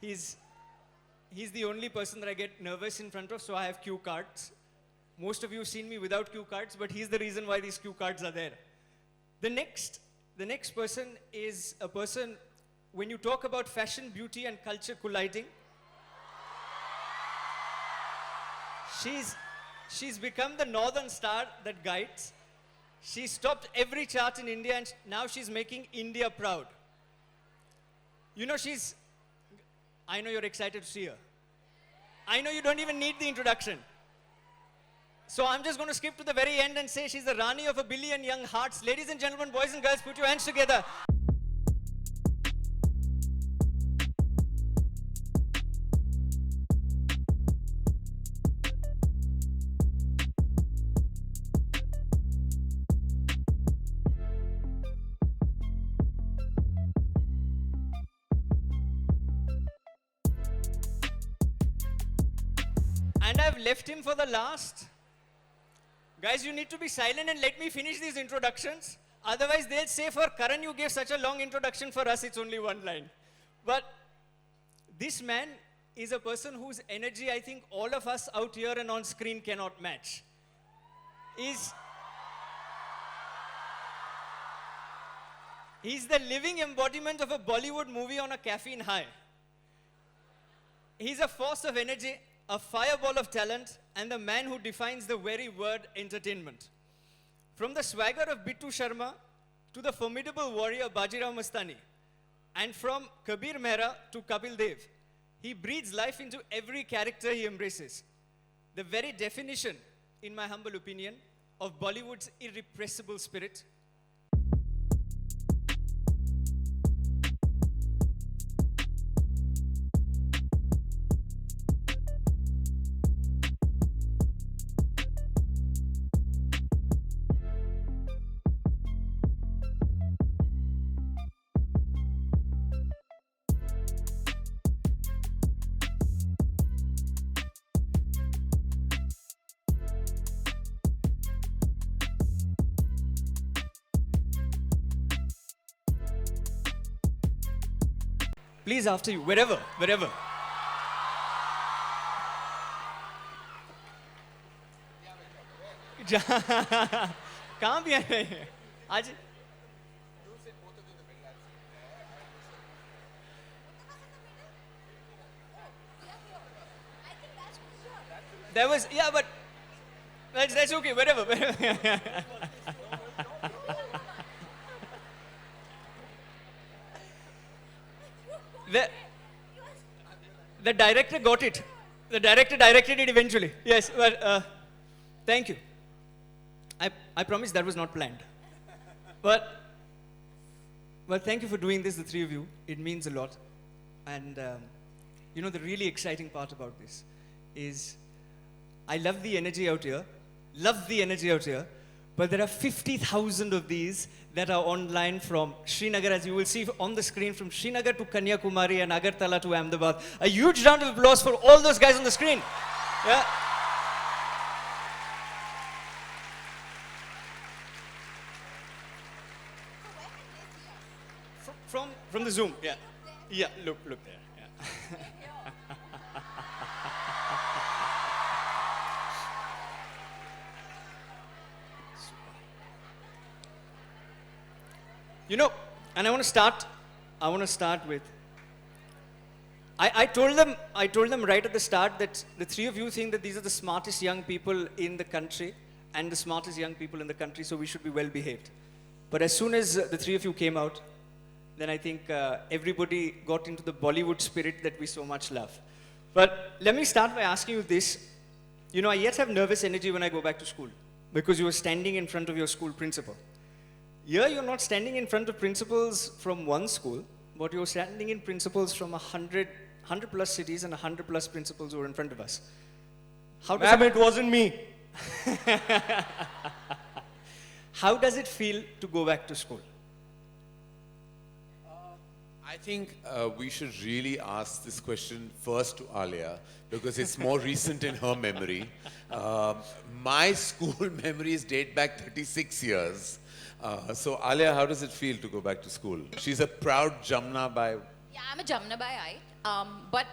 He's the only person that I get nervous in front of, so I have cue cards. Most of you have seen me without cue cards, but he's the reason why these cue cards are there. The next person is a person, when you talk about fashion, beauty, and culture colliding, she's become the northern star that guides. She stopped every chart in India, and now she's making India proud. You know, I know you're excited to see her. I know you don't even need the introduction. So I'm just going to skip to the very end and say she's the Rani of a billion young hearts. Ladies and gentlemen, boys and girls, put your hands together. And I've left him for the last. Guys, you need to be silent and let me finish these introductions. Otherwise, they'll say, for Karan, you gave such a long introduction. For us, it's only one line. But this man is a person whose energy I think all of us out here and on screen cannot match. He's the living embodiment of a Bollywood movie on a caffeine high. He's a force of energy, a fireball of talent, and the man who defines the very word entertainment. From the swagger of Bittu Sharma to the formidable warrior Bajirao Mastani, and from Kabir Mehra to Kapil Dev, he breathes life into every character he embraces. The very definition, in my humble opinion, of Bollywood's irrepressible spirit. Please, after you, wherever. कहाँ भी आए आज? There was, yeah, but that's okay, wherever. The director got it. The director directed it eventually. Yes, but thank you. I promise that was not planned. But thank you for doing this, the three of you. It means a lot. And you know, the really exciting part about this is I love the energy out here. But there are 50,000 of these that are online from Srinagar, as you will see on the screen, from Srinagar to Kanyakumari and Agartala to Ahmedabad. A huge round of applause for all those guys on the screen. Yeah. From the Zoom, yeah. Yeah, look there. Yeah. You know, and I want to start with, I told them right at the start that the three of you think that these are the smartest young people in the country and the smartest young people in the country, so we should be well behaved. But as soon as the three of you came out, then I think everybody got into the Bollywood spirit that we so much love. But let me start by asking you this. You know, I yet have nervous energy when I go back to school because you were standing in front of your school principal. Here, you're not standing in front of principals from one school, but you're standing in principals from 100 plus cities and 100 plus principals who are in front of us. Ma'am, it wasn't me. How does it feel to go back to school? I think we should really ask this question first to Alia because it's more recent in her memory. My school memories date back 36 years. So Alia, how does it feel to go back to school? She's a proud Jamna by... Yeah, I'm a Jamna by height. But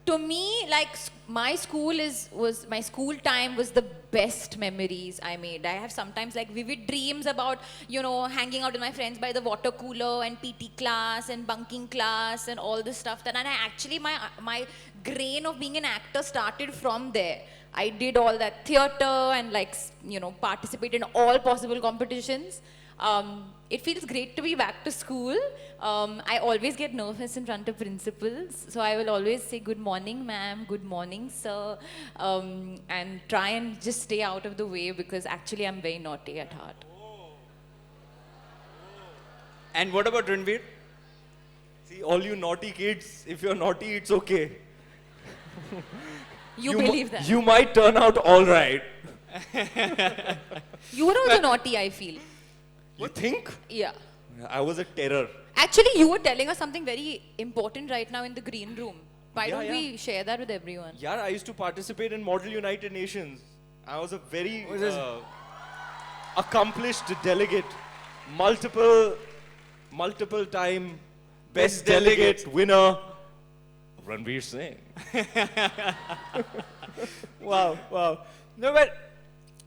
to me, like my school was my school time was the best memories I made. I have sometimes like vivid dreams about hanging out with my friends by the water cooler and PT class and bunking class and all this stuff. And I actually my grain of being an actor started from there. I did all that theater and like participated in all possible competitions. It feels great to be back to school. I always get nervous in front of principals, so I will always say good morning ma'am, good morning sir, and try and just stay out of the way because actually I'm very naughty at heart. And what about Ranveer? See, all you naughty kids, if you're naughty, it's okay. You believe that? You might turn out all right. You were also naughty, I feel. You think? Yeah. I was a terror. Actually, you were telling us something very important right now in the green room. Why Yeah, don't we share that with everyone? Yeah, I used to participate in Model United Nations. I was a very accomplished delegate. Multiple time best delegate winner. Ranveer Singh. Wow, wow. No, but,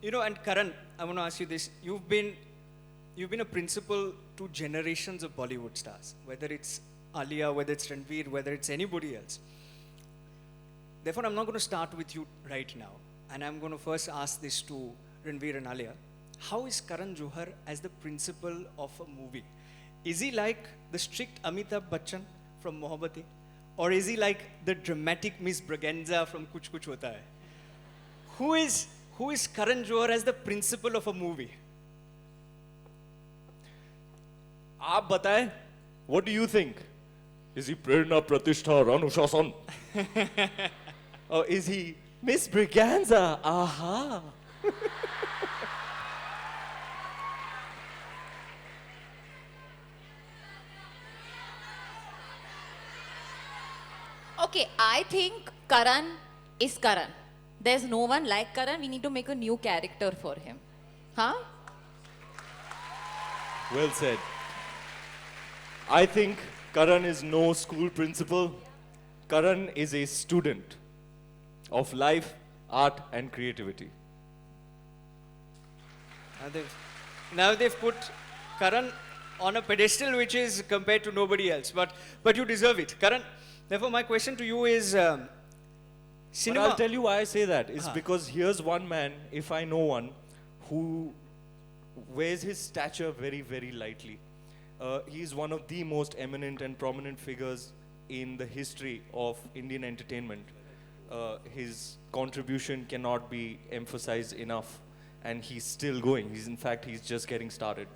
and Karan, I want to ask you this. You've been a principal to generations of Bollywood stars, whether it's Alia, whether it's Ranveer, whether it's anybody else. Therefore, I'm not going to start with you right now. And I'm going to first ask this to Ranveer and Alia. How is Karan Johar as the principal of a movie? Is he like the strict Amitabh Bachchan from Mohabbatein? Or is he like the dramatic Miss Braganza from Kuch Kuch Hota Hai? Who is Karan Johar as the principal of a movie? आप बताएं, what do you think? Is he Prerna Pratishtha Ranushasan? Or is he Miss Braganza? Aha! Okay, I think Karan is Karan. There's no one like Karan. We need to make a new character for him. Huh? Well said. I think Karan is no school principal. Karan is a student of life, art, and creativity. Now they've put Karan on a pedestal which is compared to nobody else. But you deserve it. Karan, therefore my question to you is, But cinema... I'll tell you why I say that. It's because here's one man, if I know one, who wears his stature very, very lightly. He's one of the most eminent and prominent figures in the history of Indian entertainment. His contribution cannot be emphasized enough, and he's still going. He's just getting started.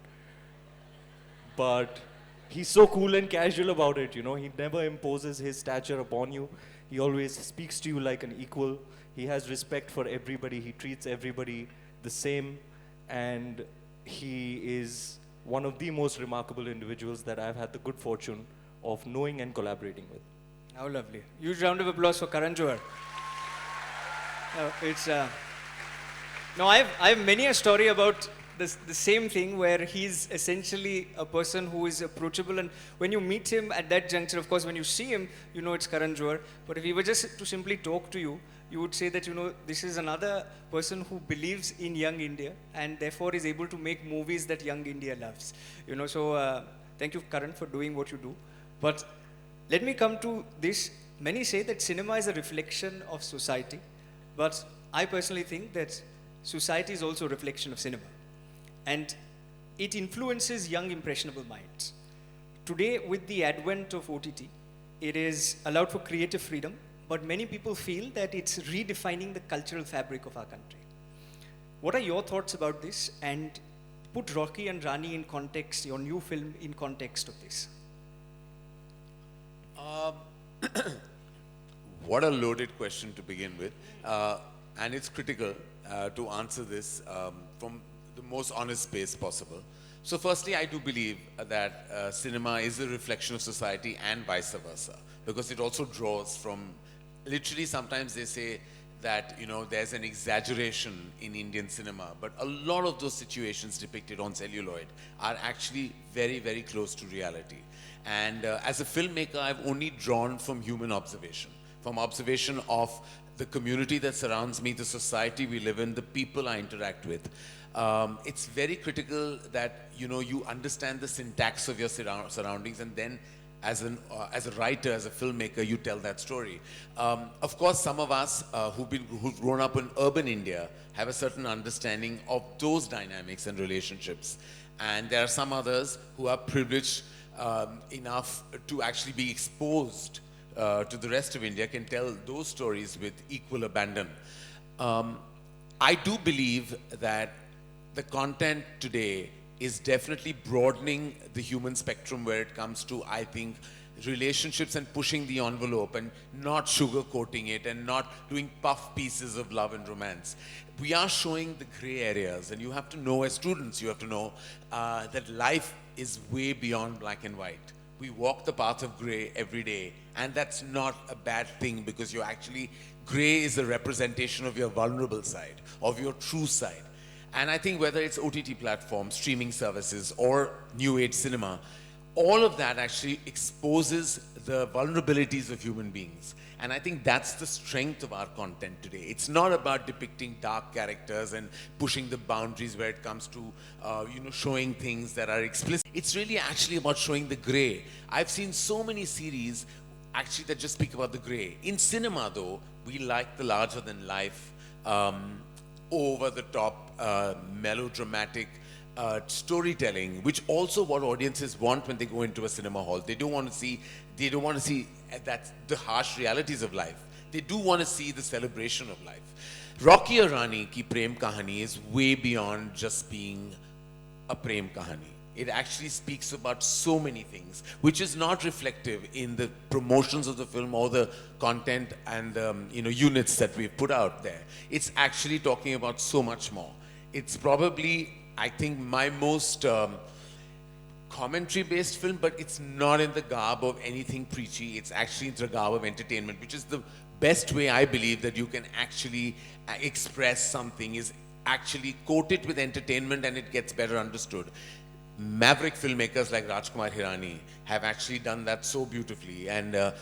But he's so cool and casual about it, He never imposes his stature upon you. He always speaks to you like an equal. He has respect for everybody. He treats everybody the same. And he is one of the most remarkable individuals that I've had the good fortune of knowing and collaborating with. How lovely. Huge round of applause for Karan Johar. No, I have many a story about the same thing where he's essentially a person who is approachable, and when you meet him at that juncture, of course, when you see him, you know it's Karan Johar. But if he were just to simply talk to you, you would say that, this is another person who believes in young India and therefore is able to make movies that young India loves. So thank you, Karan, for doing what you do. But let me come to this. Many say that cinema is a reflection of society, but I personally think that society is also a reflection of cinema. And it influences young, impressionable minds. Today, with the advent of OTT, it is allowed for creative freedom, but many people feel that it's redefining the cultural fabric of our country. What are your thoughts about this? And put Rocky and Rani in context, your new film in context of this. What a loaded question to begin with. And it's critical to answer this from the most honest space possible. So firstly, I do believe that cinema is a reflection of society and vice versa, because it also draws from, literally sometimes they say that, there's an exaggeration in Indian cinema, but a lot of those situations depicted on celluloid are actually very, very close to reality. And as a filmmaker, I've only drawn from human observation, from observation of the community that surrounds me, the society we live in, the people I interact with. It's very critical that, you understand the syntax of your surroundings, and then as a writer, as a filmmaker, you tell that story. Of course, some of us who've grown up in urban India have a certain understanding of those dynamics and relationships. And there are some others who are privileged enough to actually be exposed to the rest of India, can tell those stories with equal abandon. I do believe that the content today is definitely broadening the human spectrum where it comes to, I think, relationships and pushing the envelope and not sugarcoating it and not doing puff pieces of love and romance. We are showing the gray areas, and you have to know, as students, you have to know that life is way beyond black and white. We walk the path of gray every day, and that's not a bad thing, because you're actually, gray is a representation of your vulnerable side, of your true side. And I think whether it's OTT platforms, streaming services, or new age cinema, all of that actually exposes the vulnerabilities of human beings. And I think that's the strength of our content today. It's not about depicting dark characters and pushing the boundaries where it comes to, showing things that are explicit. It's really actually about showing the gray. I've seen so many series actually that just speak about the gray. In cinema, though, we like the larger than life, over the top, melodramatic storytelling, which also what audiences want when they go into a cinema hall. They don't want to see that the harsh realities of life. They do want to see the celebration of life. Rocky or Rani ki prem kahani is way beyond just being a prem kahani. It actually speaks about so many things, which is not reflective in the promotions of the film or the content and units that we've put out there. It's actually talking about so much more. It's probably, I think, my most commentary-based film, but it's not in the garb of anything preachy. It's actually in the garb of entertainment, which is the best way, I believe, that you can actually express something, is actually coat it with entertainment, and it gets better understood. Maverick filmmakers like Rajkumar Hirani have actually done that so beautifully, and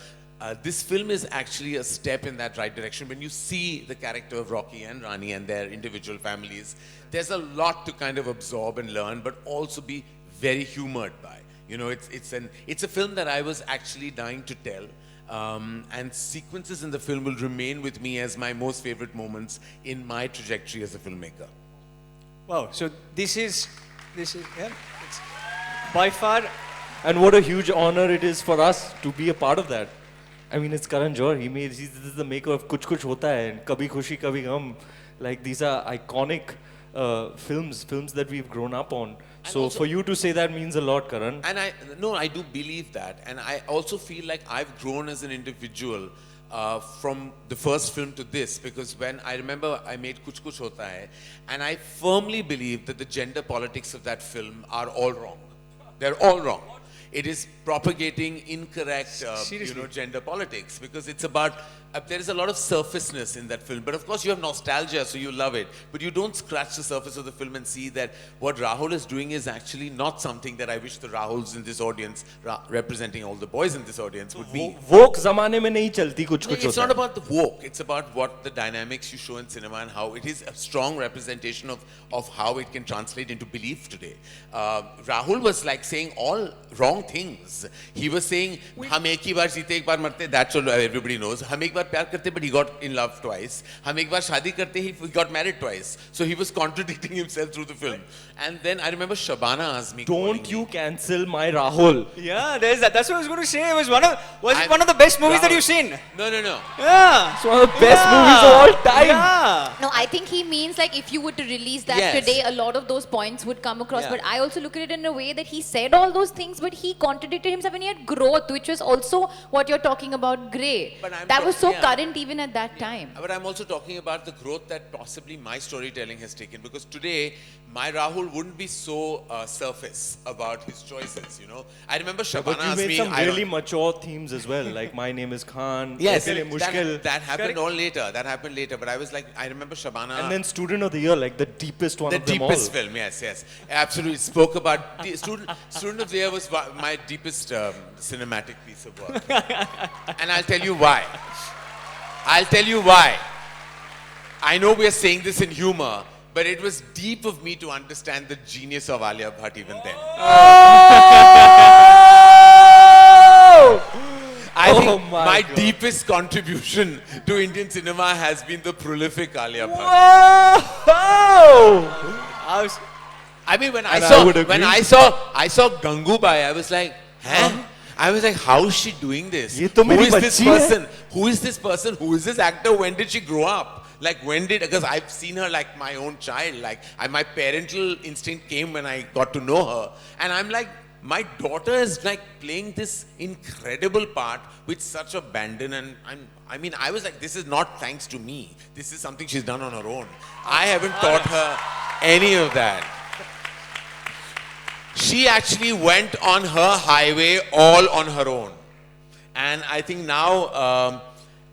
this film is actually a step in that right direction. When you see the character of Rocky and Rani and their individual families, there's a lot to kind of absorb and learn, but also be very humored by. It's a film that I was actually dying to tell, and sequences in the film will remain with me as my most favorite moments in my trajectory as a filmmaker. Wow, so this is it's by far. And what a huge honor it is for us to be a part of that. I mean, it's Karan Johar. This is the maker of Kuch Kuch Hota Hai and Kabhi Khushi Kabhi Gham. Like, these are iconic films that we've grown up on. And so for you to say that means a lot, Karan. And I do believe that. And I also feel like I've grown as an individual from the first film to this, because when I remember I made Kuch Kuch Hota Hai, and I firmly believe that the gender politics of that film are all wrong. They're all wrong. It is propagating incorrect, gender politics, because it's about, there is a lot of surfaceness in that film. But of course you have nostalgia, so you love it. But you don't scratch the surface of the film and see that what Rahul is doing is actually not something that I wish the Rahuls in this audience, representing all the boys in this audience, would be. Woke zamane mein nahi chalti kuch kuch. It's not about the woke. It's about what the dynamics you show in cinema and how it is a strong representation of how it can translate into belief today. Rahul was like saying all wrong things. He was saying, "Hum ek hi baar jeete, ek baar marte." That's all everybody knows. Hum ek baar प्यार करते, but he got in love twice. हम एक बार शादी करते, he got married twice. So he was contradicting himself through the film. And then I remember Shabana asked me, "Don't you cancel my Rahul?" Yeah, there's that. That's what I was going to say. It was one of the best movies that you've seen? No. Yeah. It's one of the best movies of all time. Yeah. No, I think he means like if you were to release that today, a lot of those points would come across. Yeah. But I also look at it in a way that he said all those things, but he he contradicted himself and he had growth, which was also what you're talking about, Grey. But I'm That was so yeah. current even at that time. But I'm also talking about the growth that possibly my storytelling has taken, because today my Rahul wouldn't be so surface about his choices, you know. I remember Shabana But you asked made me, some I really don't- mature themes as well, like My Name is Khan, Yes, Aipile Mushkil, that happened all later. That happened later. But I was like, I remember Shabana. and then Student of the Year, like the deepest one the of them deepest all. film, yes. Absolutely. Spoke about Student of the Year was my deepest cinematic piece of work. And I'll tell you why. I know we are saying this in humor, but it was deep of me to understand the genius of Alia Bhatt even then. I think my God. deepest contribution to Indian cinema has been the prolific Alia Bhatt. I mean, when And I would agree. I saw Gangubai, I was like, huh? I was like, how is she doing this? Ye to Who meri is this bachchi hai. person? Who is this person? Who is this actor? When did she grow up? Like, when did, because I've seen her like my own child. Like, my parental instinct came when I got to know her. And I'm like, my daughter is like playing this incredible part with such abandon. And I was like, this is not thanks to me. This is something she's done on her own. I haven't taught her any of that. She actually went on her highway all on her own. And I think now,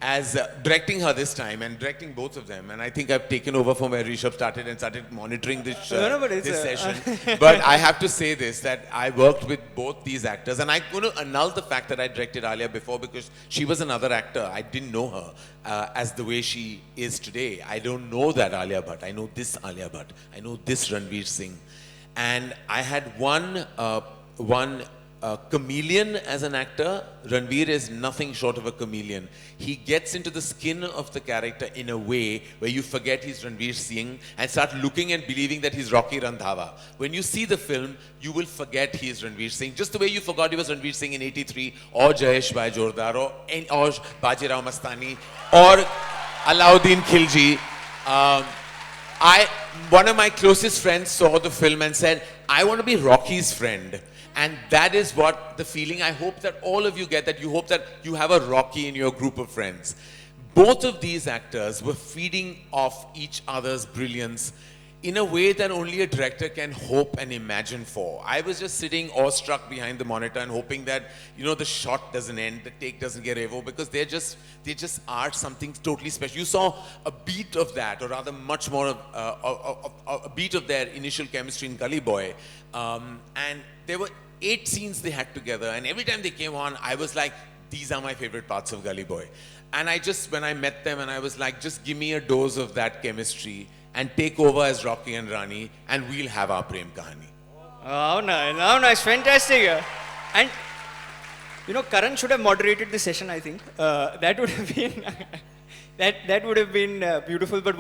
as directing her this time and directing both of them, and I think I've taken over from where Rishabh started and started monitoring this, but it's this session. But I have to say this, that I worked with both these actors, and I'm going to annul the fact that I directed Alia before, because she was another actor. I didn't know her as the way she is today. I don't know that Alia Bhatt. I know this Alia Bhatt. I know this Ranveer Singh. And I had one chameleon as an actor. Ranveer is nothing short of a chameleon. He gets into the skin of the character in a way where you forget he's Ranveer Singh and start looking and believing that he's Rocky Randhawa. When you see the film, you will forget he is Ranveer Singh, just the way you forgot he was Ranveer Singh in '83, or Jayesh Bhai Jordar, or Bajirao Mastani, or Alauddin Khilji. One of my closest friends saw the film and said, I want to be Rocky's friend. And that is what the feeling I hope that all of you get, that you hope that you have a Rocky in your group of friends. Both of these actors were feeding off each other's brilliance in a way that only a director can hope and imagine for. I was just sitting awestruck behind the monitor and hoping that, you know, the shot doesn't end, the take doesn't get revoked, because they just are something totally special. You saw a beat of that, or rather much more of a beat of their initial chemistry in Gully Boy. And there were 8 scenes they had together, and every time they came on, I was like, these are my favorite parts of Gully Boy. And when I met them, and I was like, just give me a dose of that chemistry and take over as Rocky and Rani, and we'll have our Prem Kahani. How nice, fantastic. And, you know, Karan should have moderated the session, I think. That would have been, that would have been beautiful. But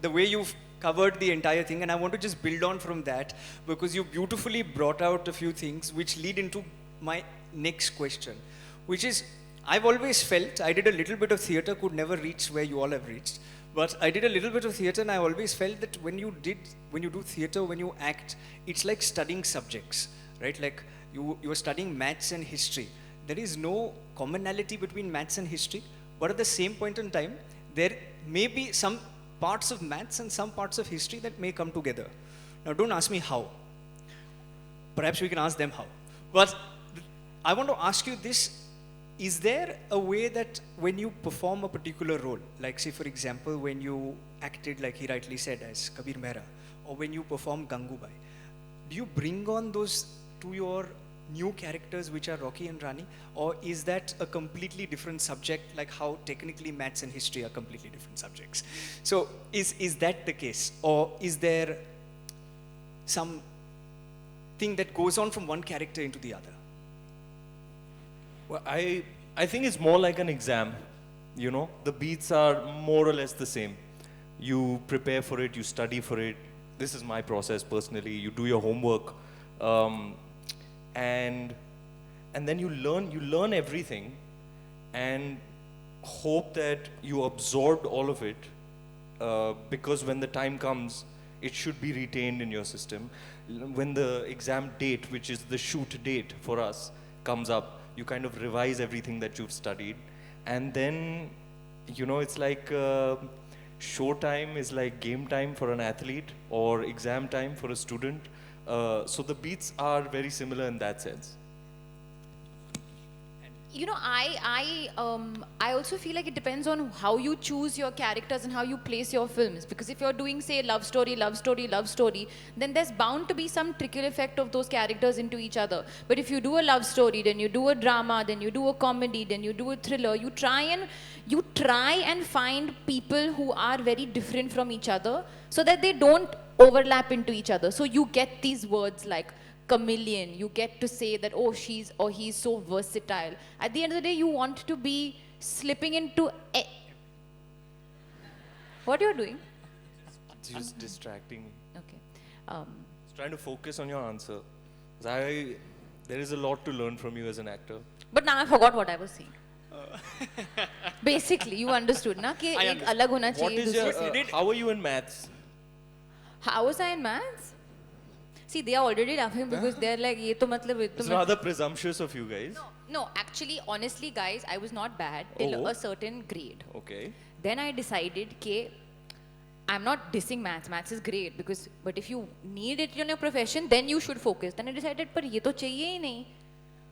the way you've covered the entire thing, and I want to just build on from that, because you beautifully brought out a few things which lead into my next question, which is, I've always felt, I did a little bit of theatre, could never reach where you all have reached. But I did a little bit of theatre, and I always felt that when you do theatre, when you act, it's like studying subjects, right? Like you are studying maths and history. There is no commonality between maths and history, but at the same point in time, there may be some parts of maths and some parts of history that may come together. Now, don't ask me how. Perhaps we can ask them how. But I want to ask you this. Is there a way that when you perform a particular role, like say for example, when you acted, like he rightly said, as Kabir Mehra, or when you perform Gangubai, do you bring on those to your new characters which are Rocky and Rani, or is that a completely different subject, like how technically maths and history are completely different subjects? So is that the case, or is there some thing that goes on from one character into the other? Well, I think it's more like an exam, you know. The beats are more or less the same. You prepare for it, you study for it. This is my process personally. You do your homework, and then you learn everything, and hope that you absorbed all of it, because when the time comes, it should be retained in your system. when the exam date, which is the shoot date for us, comes up, you kind of revise everything that you've studied. And then, it's like show time is like game time for an athlete or exam time for a student. So the beats are very similar in that sense. I also feel like it depends on how you choose your characters and how you place your films. Because if you're doing, say, love story, then there's bound to be some trickle effect of those characters into each other. But if you do a love story, then you do a drama, then you do a comedy, then you do a thriller, you try and find people who are very different from each other so that they don't overlap into each other. So you get these words like chameleon, you get to say that, oh, she's or he's so versatile. At the end of the day, you want to be slipping into what you're doing? It's just distracting me. Okay. Just trying to focus on your answer. 'Cause there is a lot to learn from you as an actor. But now I forgot what I was saying. Basically, you understood, na? कि एक अलग होना What चाहिए is दूसरे your, how are you in maths? How was I in maths? See, they are already laughing because they're like, ये तो मतलब It's rather presumptuous of you guys. No, actually, honestly, guys, I was not bad till Oh. a certain grade. Okay. Then I decided कि I'm not dissing maths. Maths is great but if you need it in your profession, then you should focus. Then I decided, पर ये तो चाहिए ही नहीं.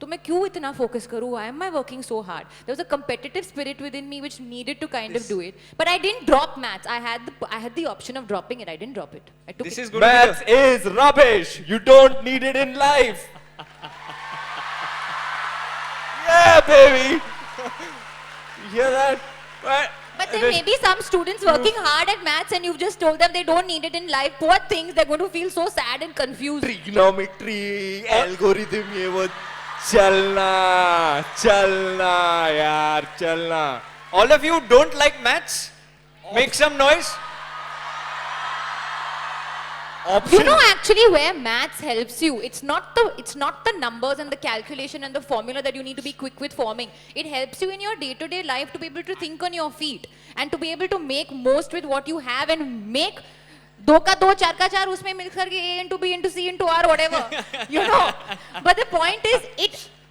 तो मैं क्यों इतना focus करूँ? Why am I working so hard? There was a competitive spirit within me which needed to kind of do it. But I didn't drop maths. I had the option of dropping it. I didn't drop it. I took This it. is going to Maths is rubbish. You don't need it in life. Yeah, baby. You hear that? Right. But there may be some students working hard at maths and you've just told them they don't need it in life. Poor things, they're going to feel so sad and confused. Trigonometry, algorithm, ये वो चलना यार चलना. All of you don't like maths? Make some noise. Option. You know actually where maths helps you. It's not the numbers and the calculation and the formula that you need to be quick with forming. It helps you in your day-to-day life to be able to think on your feet and to be able to make most with what you have and make दो का दो चार का चार उसमें मिल करके A into B into C into R whatever. You know. But the point is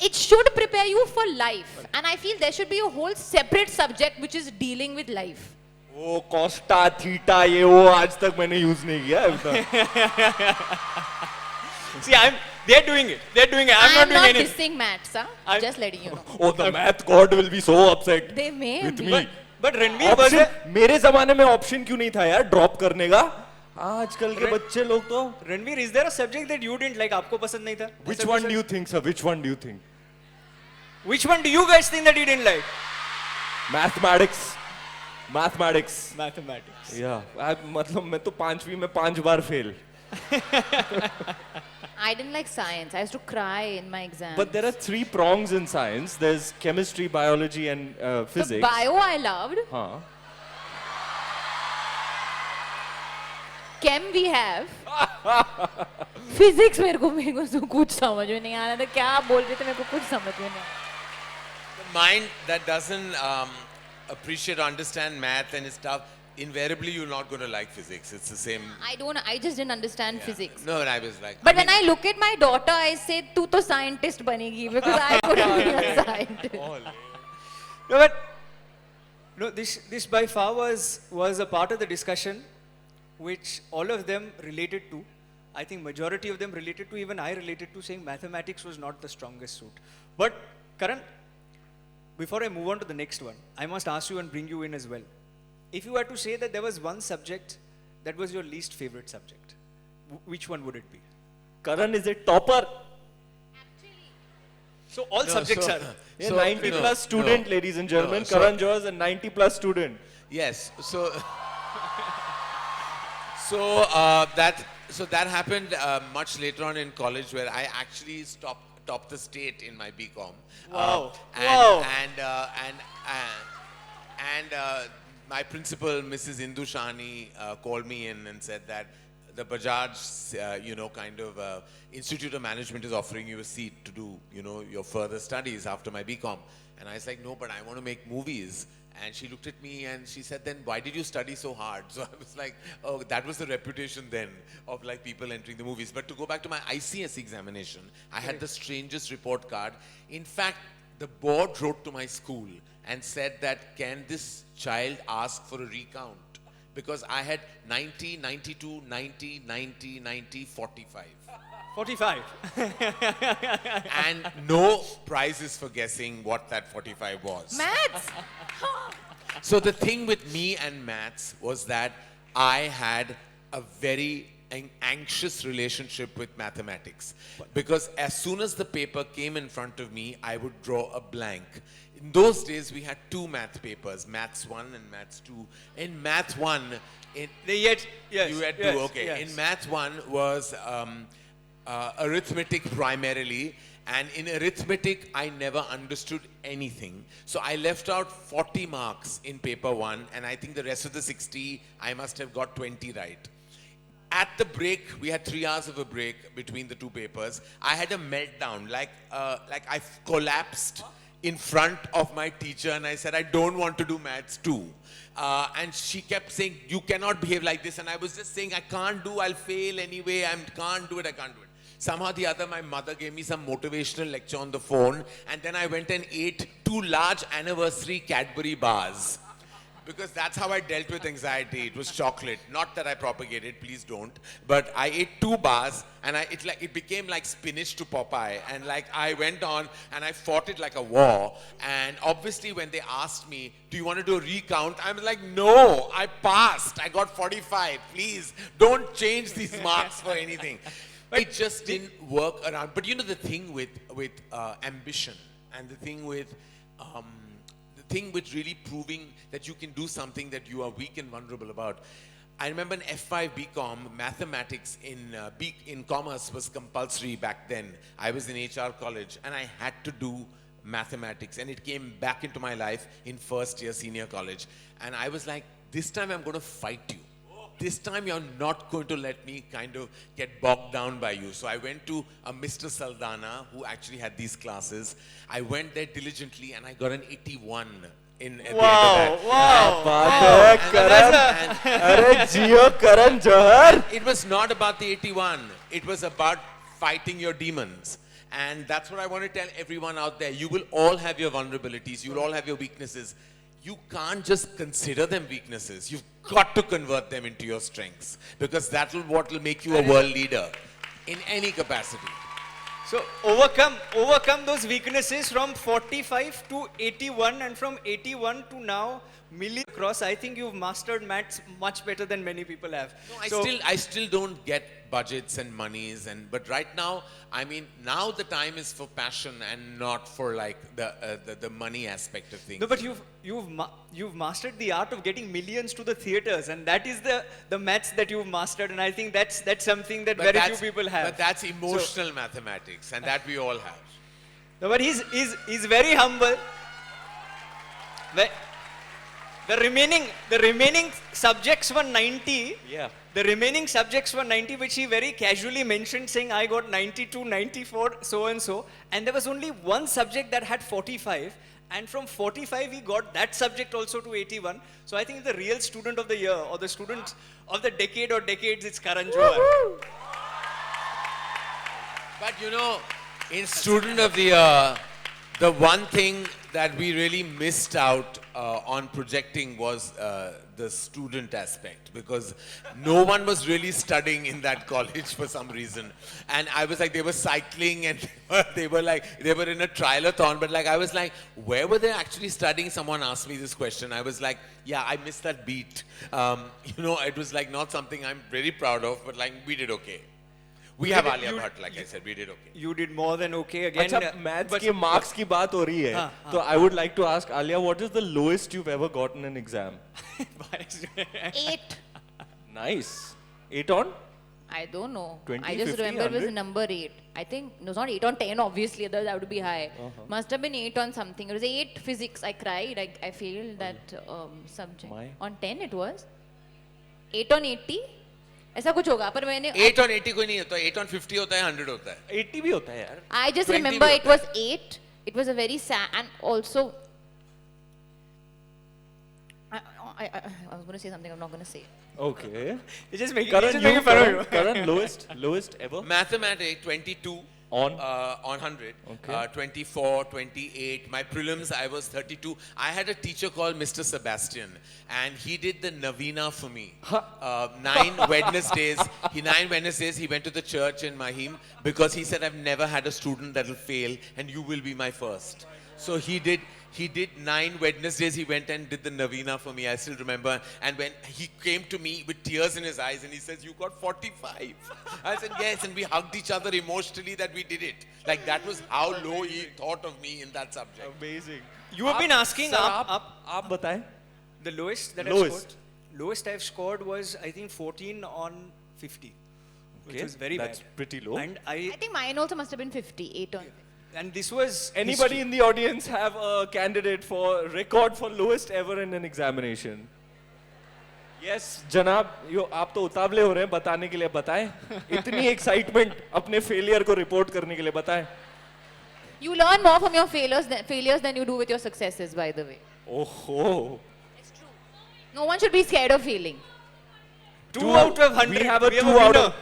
it should prepare you for life. And I feel there should be a whole separate subject which is dealing with life. वो Costa theta ये वो आज तक मैंने use नहीं किया अभी See, they're doing it. I'm not doing anything. Dissing maths, huh? Just letting you know. Oh, the math god will be so upset They may with be. me. But Ranveer was मेरे जमाने में option क्यों नहीं था यार drop करने का आजकल के बच्चे लोग तो Ranveer, is there a subject that you didn't like? आपको पसंद नहीं था? Which one do you think, sir? Which one do you think? Which one do you guys think that you didn't like? Mathematics. Mathematics. Yeah. मतलब मैं तो 5वीं में 5 बार fail. I didn't like science. I used to cry in my exams. But there are 3 prongs in science. There's chemistry, biology, and physics. So bio I loved. हाँ. Chem we have. Physics मेरे को तो कुछ समझ में नहीं आ रहा था क्या बोल रहे थे मेरे को कुछ समझ में नहीं आ रहा. The mind that doesn't appreciate or understand math and stuff, invariably you're not going to like physics. It's the same. I just didn't understand physics. No, and I was like. But when I look at my daughter, I say, "तू तो scientist बनेगी," because I couldn't be a scientist. No, but no, this by far was a part of the discussion which all of them related to. I think majority of them related to, even I related to, saying mathematics was not the strongest suit. But Karan, before I move on to the next one, I must ask you and bring you in as well. If you were to say that there was one subject that was your least favorite subject, which one would it be? Karan is a topper. So all subjects are. A 90 plus student, ladies and gentlemen. Karan Johar is a 90 plus student. Yes. So that happened much later on in college, where I actually topped the state in my BCom. Wow. And my principal, Mrs. Indu Shani, called me in and said that the Bajaj, kind of Institute of Management is offering you a seat to do, your further studies after my BCom. And I was like, no, but I want to make movies. And she looked at me and she said, then why did you study so hard? So I was like, oh, that was the reputation then of like people entering the movies. But to go back to my ICS examination, I had the strangest report card. In fact, the board wrote to my school and said that, can this child ask for a recount? Because I had 90, 92, 90, 90, 90, 45. 45. And no prizes for guessing what that 45 was. Maths. So the thing with me and maths was that I had a very anxious relationship with mathematics. Because as soon as the paper came in front of me, I would draw a blank. In those days, we had two math papers, Maths 1 and Maths 2. In Math 1, Yes, you had two, yes, okay. yes. In Math 1 was arithmetic primarily, and in arithmetic I never understood anything. So I left out 40 marks in paper 1, and I think the rest of the 60 I must have got 20 right. At the break, we had 3 hours of a break between the two papers. I had a meltdown, like I collapsed in front of my teacher, and I said, I don't want to do maths too. And she kept saying, you cannot behave like this. And I was just saying, I can't do, I'll fail anyway, I can't do it. Somehow the other, my mother gave me some motivational lecture on the phone, and then I went and ate 2 large anniversary Cadbury bars. Because that's how I dealt with anxiety. It was chocolate. Not that I propagated, please don't. But I ate 2 bars, and it became like spinach to Popeye. And like I went on and I fought it like a war. And obviously when they asked me, do you want to do a recount? I'm like, no, I passed. I got 45. Please don't change these marks for anything. It just didn't work around. But you know the thing with ambition, and the thing with really proving that you can do something that you are weak and vulnerable about. I remember in F5 BCom, mathematics in commerce was compulsory back then. I was in HR college and I had to do mathematics, and it came back into my life in first year senior college. And I was like, this time I'm going to fight you. This time you're not going to let me kind of get bogged down by you. So I went to a Mr. Saldana who actually had these classes. I went there diligently and I got an 81 at the end of that. Karan, Johar. It was not about the 81. It was about fighting your demons. And that's what I want to tell everyone out there. You will all have your vulnerabilities. You will all have your weaknesses. You can't just consider them weaknesses. You've got to convert them into your strengths, because that's what will make you a world leader in any capacity. So overcome those weaknesses from 45 to 81, and from 81 to now million across. I think you've mastered maths much better than many people have. No, I still don't get budgets and monies, but right now, I mean, now the time is for passion and not for like the money aspect of things. No, but you've mastered the art of getting millions to the theaters, and that is the maths that you've mastered, and I think that's something that very few people have. But that's emotional mathematics, and that we all have. No, but he's very humble. The remaining subjects were 90. Yeah. The remaining subjects were 90, which he very casually mentioned, saying, I got 92, 94, so and so. And there was only one subject that had 45. And from 45, he got that subject also to 81. So I think the real student of the year, or the student of the decade or decades, it's Karan Johar. But you know, in Student of the Year, the one thing that we really missed out on projecting was the student aspect, because no one was really studying in that college for some reason. And I was like, they were cycling and they were in a triathlon, but like I was like, where were they actually studying? Someone asked me this question. I was like, yeah, I missed that beat. It was like not something I'm very proud of, but like we did okay. We have Alia Bhatt, like I said, we did okay. You did more than okay again. अच्छा, maths के marks की बात हो रही है. So I would like to ask Alia, what is the lowest you've ever gotten in an exam? 8. Nice. 8 on? I don't know. 20, I just 50, remember it was 100? number 8. I think it was not 8 on 10, obviously, otherwise that would be high. Must have been 8 on something. It was 8 physics. I cried. I failed that subject. My. On 10 it was. 8 on 80. ऐसा कुछ होगा पर मैंने 8 on 80 कोई नहीं होता, 8 on 50 होता है, 100 होता है. 80 भी होता है यार. I just 20 remember भी it होता was 8. It was a very sad and also I was going to say something I'm not going to say. Okay. It's just making, Karan, it's just making fun of you. Karan, lowest ever Mathematics 22 on. on 100. Okay. 24, 28. My prelims, I was 32. I had a teacher called Mr. Sebastian, and he did the Navina for me. 9 Wednesdays. 9 Wednesdays, he went to the church in Mahim because he said, I've never had a student that will fail, and you will be my first. So he did 9 Wednesdays, he went and did the Navina for me, I still remember. And when he came to me with tears in his eyes and he says, you got 45. I said, yes, and we hugged each other emotionally that we did it. Like that was how low he thought of me in that subject. Amazing. You have been asking Sir, up. आप बताएं. The lowest that Lowest. I've scored. Lowest I've scored was I think 14 on 50, which Okay, was very that's bad. pretty low. And I think mine also must have been 58 on. and this was Anybody history. in the audience have a candidate for record for lowest ever in an examination? Yes, जनाब, आप तो उतावले हो रहे हैं बताने के लिए, बताएं. इतनी excitement अपने failure को report करने के लिए, बताएं. You learn more from your failures than you do with your successes, by the way. Oh, No one should be scared of failing. 2 out of 100. We have a winner.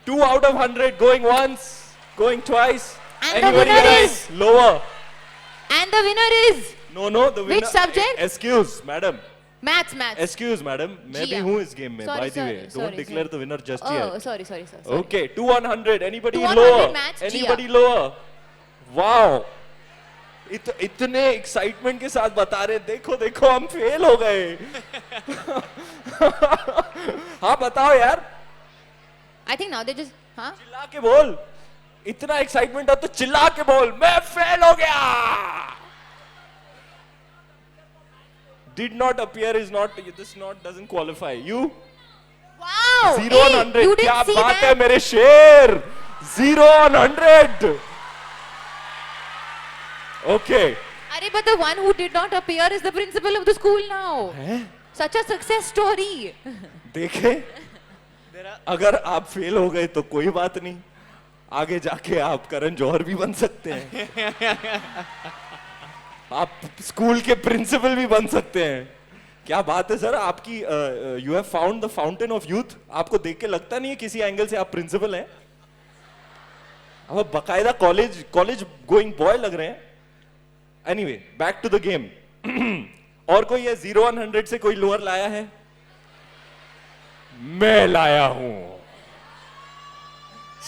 2 out of 100 going once, going twice. And the Anybody winner else? Lower. And the winner is No, the winner. Which subject? Excuse, madam. maths. Excuse, madam. मैं भी Jia. हूँ इस game में. Sorry, By the sorry, way, sorry, don't declare sorry. the winner just Oh, yet. sorry. Okay, 2 on 100. Anybody 2 on lower? 100 maths, Jia. Anybody lower? Wow. इतने excitement के साथ बता रहे, देखो हम fail हो गए. हाँ बताओ यार. I think now they just, huh? चिल्ला के बोल. इतना excitement है तो चिल्ला के बोल. मैं fail हो गया. Did not appear is not, this not doesn't qualify. You? Wow! 0 on 100. You क्या didn't see बात that? है मेरे शेर. 0 on 100. Okay. Arey, but the one who did not appear is the principal of the school now. Such a success story. देखे? अगर आप fail हो गए तो कोई बात नहीं. आगे जाके आप करण जौहर भी बन सकते हैं. आप स्कूल के प्रिंसिपल भी बन सकते हैं. क्या बात है सर आपकी. You have found the fountain of youth. आपको देख के लगता नहीं है किसी एंगल से आप प्रिंसिपल हैं. अब बकायदा कॉलेज गोइंग बॉय लग रहे हैं. Anyway back to the game. और कोई ये 0 on 100 से कोई लोअर लाया है? मैं लाया हूं.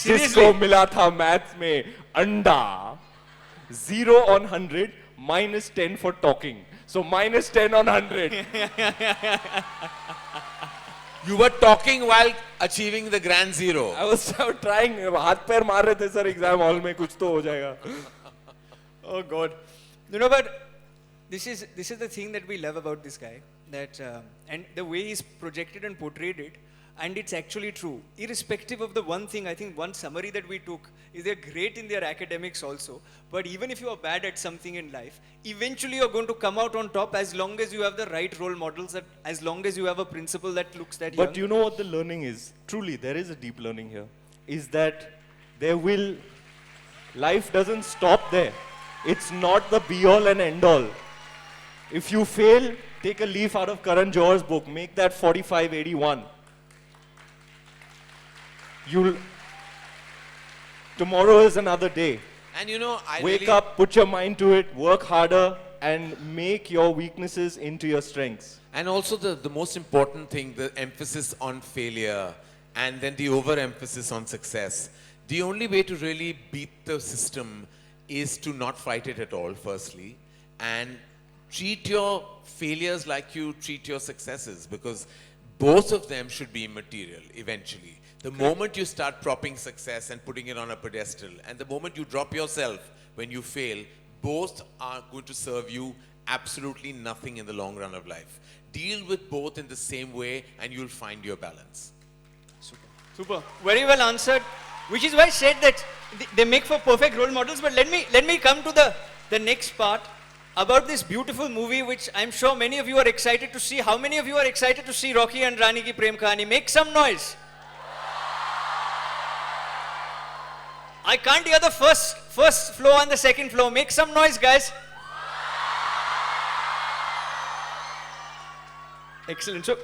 जिसको मिला था मैथ्स में अंडा. 0 on 100 -10 for talking. So -10 on 100. You were talking while achieving the grand zero. I was trying. हाथ पैर मार रहे थे सर एग्जाम हॉल में. कुछ तो हो जाएगा. Oh God. You know, but this is the thing that we love about this guy, that and the way he's projected and portrayed it, and it's actually true. Irrespective of the one thing, I think one summary that we took is they're great in their academics also, but even if you are bad at something in life, eventually you're going to come out on top as long as you have the right role models, that as long as you have a principal that looks that young. But you know what the learning is? Truly, there is a deep learning here. Is that life doesn't stop there. It's not the be-all and end-all. If you fail, take a leaf out of Karan Johar's book. Make that 4581. Tomorrow is another day. And you know, Wake up, put your mind to it, work harder, and make your weaknesses into your strengths. And also the most important thing, the emphasis on failure and then the overemphasis on success. The only way to really beat the system is to not fight it at all, firstly, and treat your failures like you treat your successes, because both of them should be immaterial eventually. The moment you start propping success and putting it on a pedestal, and the moment you drop yourself when you fail, both are going to serve you absolutely nothing in the long run of life. Deal with both in the same way and you'll find your balance. Super. Very well answered. Which is why I said that they make for perfect role models. But let me come to the next part about this beautiful movie, which I'm sure many of you are excited to see. How many of you are excited to see Rocky and Rani ki Prem Kahani? Make some noise. I can't hear the first floor and the second floor. Make some noise, guys. Excellent. So,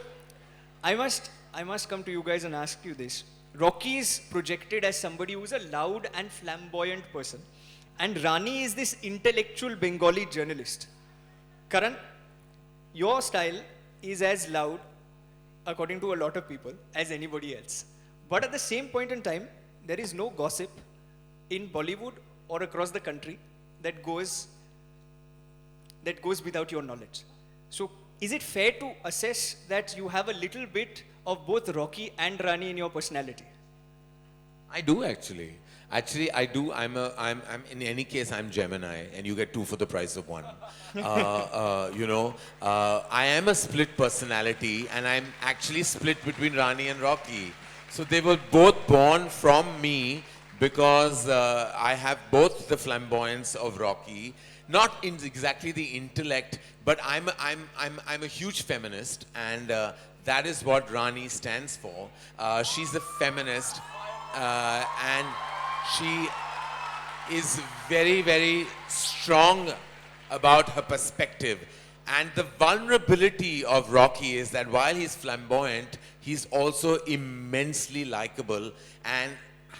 I must come to you guys and ask you this. Rocky is projected as somebody who's a loud and flamboyant person, and Rani is this intellectual Bengali journalist. Karan, your style is as loud, according to a lot of people, as anybody else. But at the same point in time, there is no gossip in Bollywood or across the country that goes without your knowledge. So, is it fair to assess that you have a little bit of both Rocky and Rani in your personality? I do actually. Actually, I do. I'm in any case, I'm Gemini, and you get two for the price of one. I am a split personality, and I'm actually split between Rani and Rocky. So they were both born from me because I have both the flamboyance of Rocky, not in exactly the intellect, but I'm a huge feminist, and that is what Rani stands for. She's a feminist, and she is very, very strong about her perspective. And the vulnerability of Rocky is that while he's flamboyant, he's also immensely likable and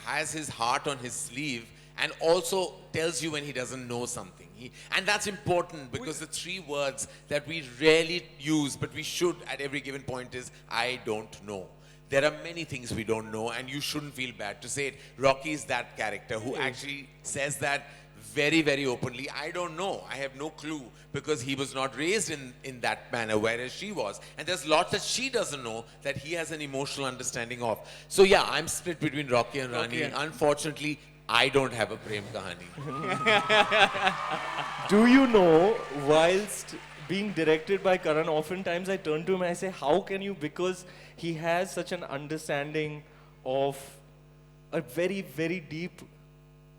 has his heart on his sleeve and also tells you when he doesn't know something. And that's important because the three words that we rarely use but we should at every given point is, I don't know. There are many things we don't know, and you shouldn't feel bad to say it. Rocky is that character who actually says that very, very openly. I don't know. I have no clue because he was not raised in that manner, whereas she was. And there's lots that she doesn't know that he has an emotional understanding of. So yeah, I'm split between Rocky and Rani. Unfortunately, I don't have a Prem Kahani. Do you know, whilst being directed by Karan, oftentimes I turn to him and I say, how can you? Because he has such an understanding of a very, very deep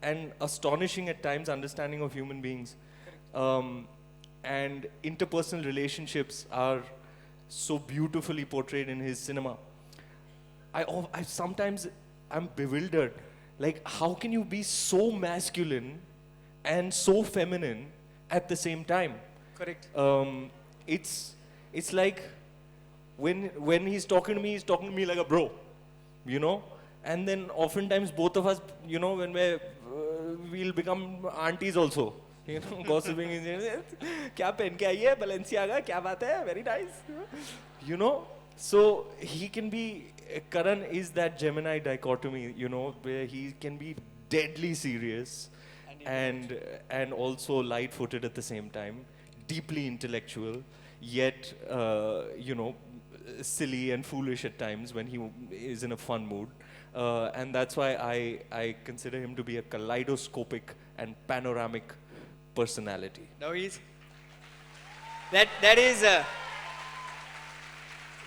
and astonishing at times understanding of human beings. And interpersonal relationships are so beautifully portrayed in his cinema. I sometimes I'm bewildered. Like, how can you be so masculine and so feminine at the same time? Correct. It's like when he's talking to me like a bro, you know. And then oftentimes both of us, you know, when we'll become aunties also, you know, gossiping. Kya pen ke aayi hai? Balenciaga, kya baat hai? Very nice, you know. So he can be. Karan is that Gemini dichotomy, you know, where he can be deadly serious and also light-footed at the same time, deeply intellectual, yet you know, silly and foolish at times when he is in a fun mood. And that's why I consider him to be a kaleidoscopic and panoramic personality. Now that is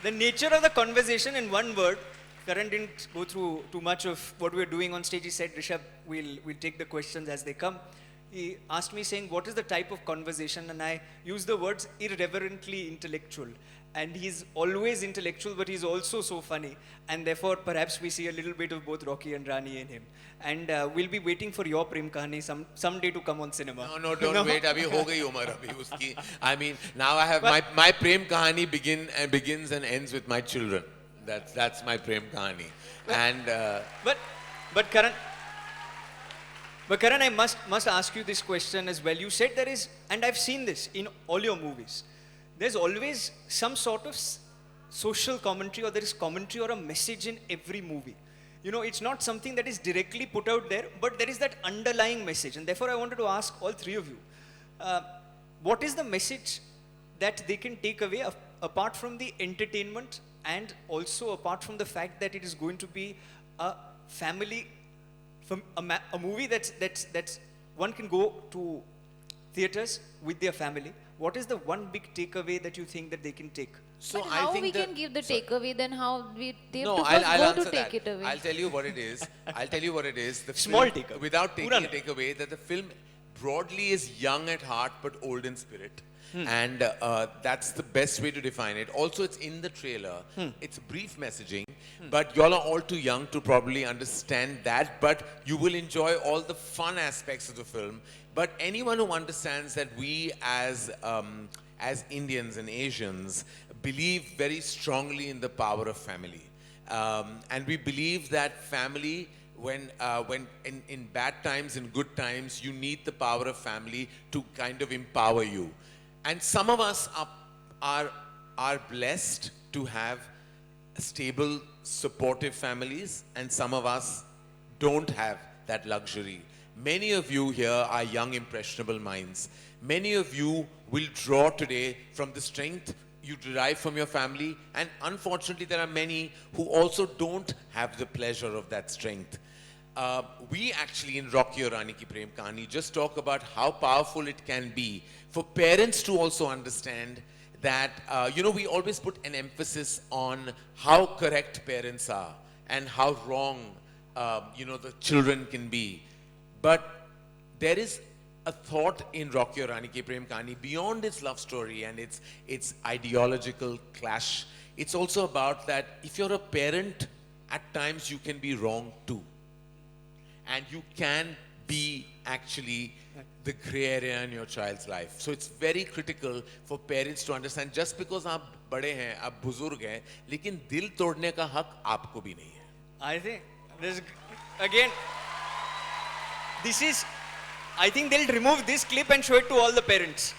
the nature of the conversation in one word. Karan didn't go through too much of what we're doing on stage. He said, Rishabh, we'll take the questions as they come. He asked me saying, what is the type of conversation? And I used the words irreverently intellectual. And he's always intellectual, but he's also so funny. And therefore, perhaps we see a little bit of both Rocky and Rani in him. And we'll be waiting for your Prem Kahani someday to come on cinema. No, don't wait. Abhi ho gayi umar abhi uski. I mean, now I have my Prem Kahani begins and ends with my children. That's my Prem Kahani. But Karan, I must ask you this question as well. You said there is, and I've seen this in all your movies, there's always some sort of social commentary, or there is commentary or a message in every movie. You know, it's not something that is directly put out there, but there is that underlying message. And therefore, I wanted to ask all three of you, what is the message that they can take away apart from the entertainment and also apart from the fact that it is going to be a family, a movie that's one can go to theaters with their family. What is the one big takeaway that you think that they can take? So but I how think we can give the takeaway, then how they have No, to first I'll go answer to take that. it away. I'll tell you what it is. The Small film, takeaway. Without taking Pura a takeaway, that the film broadly is young at heart but old in spirit. And that's the best way to define it. Also, it's in the trailer. It's brief messaging, but y'all are all too young to probably understand that. But you will enjoy all the fun aspects of the film. But anyone who understands that we as Indians and Asians believe very strongly in the power of family, and we believe that family, when in bad times, in good times, you need the power of family to kind of empower you. And some of us are blessed to have stable, supportive families, and some of us don't have that luxury. Many of you here are young, impressionable minds. Many of you will draw today from the strength you derive from your family, and unfortunately there are many who also don't have the pleasure of that strength. We actually in Rocky Aur Rani Ki Prem Kahani just talk about how powerful it can be for parents to also understand that, we always put an emphasis on how correct parents are and how wrong, the children can be. But there is a thought in Rocky Aur Rani Ki Prem Kahani beyond its love story and its ideological clash. It's also about that if you're a parent, at times you can be wrong too. And you can be actually the grey area in your child's life. So it's very critical for parents to understand, just because आप बड़े हैं, आप बुजुर्ग हैं, लेकिन दिल तोड़ने का हक आपको भी नहीं है. I think this again. I think they'll remove this clip and show it to all the parents.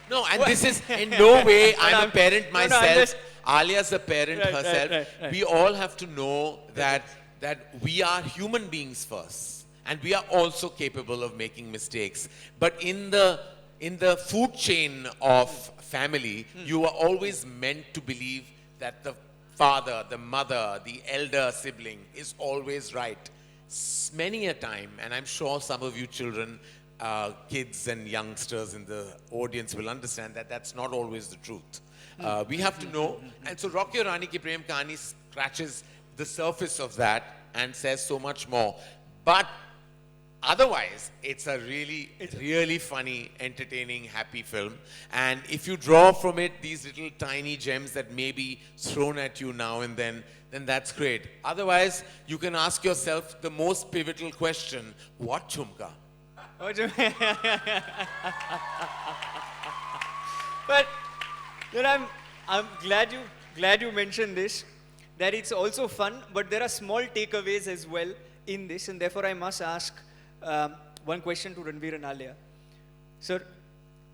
No, and this is in no way, I'm a parent No, I'm myself. just- Alia's a parent Right, herself. right. We all have to know that we are human beings first, and we are also capable of making mistakes. But in the food chain of family, you are always meant to believe that the father, the mother, the elder sibling is always right. Many a time, and I'm sure some of you children, kids and youngsters in the audience will understand that that's not always the truth. We have to know. And so Rocky Aur Rani Ki Prem Kahani scratches the surface of that and says so much more. But otherwise, it's a really funny, entertaining, happy film. And if you draw from it these little tiny gems that may be thrown at you now and then that's great. Otherwise, you can ask yourself the most pivotal question: what chumka? But I'm glad you mentioned this, that it's also fun, but there are small takeaways as well in this, and therefore I must ask one question to Ranveer and Alia. Sir,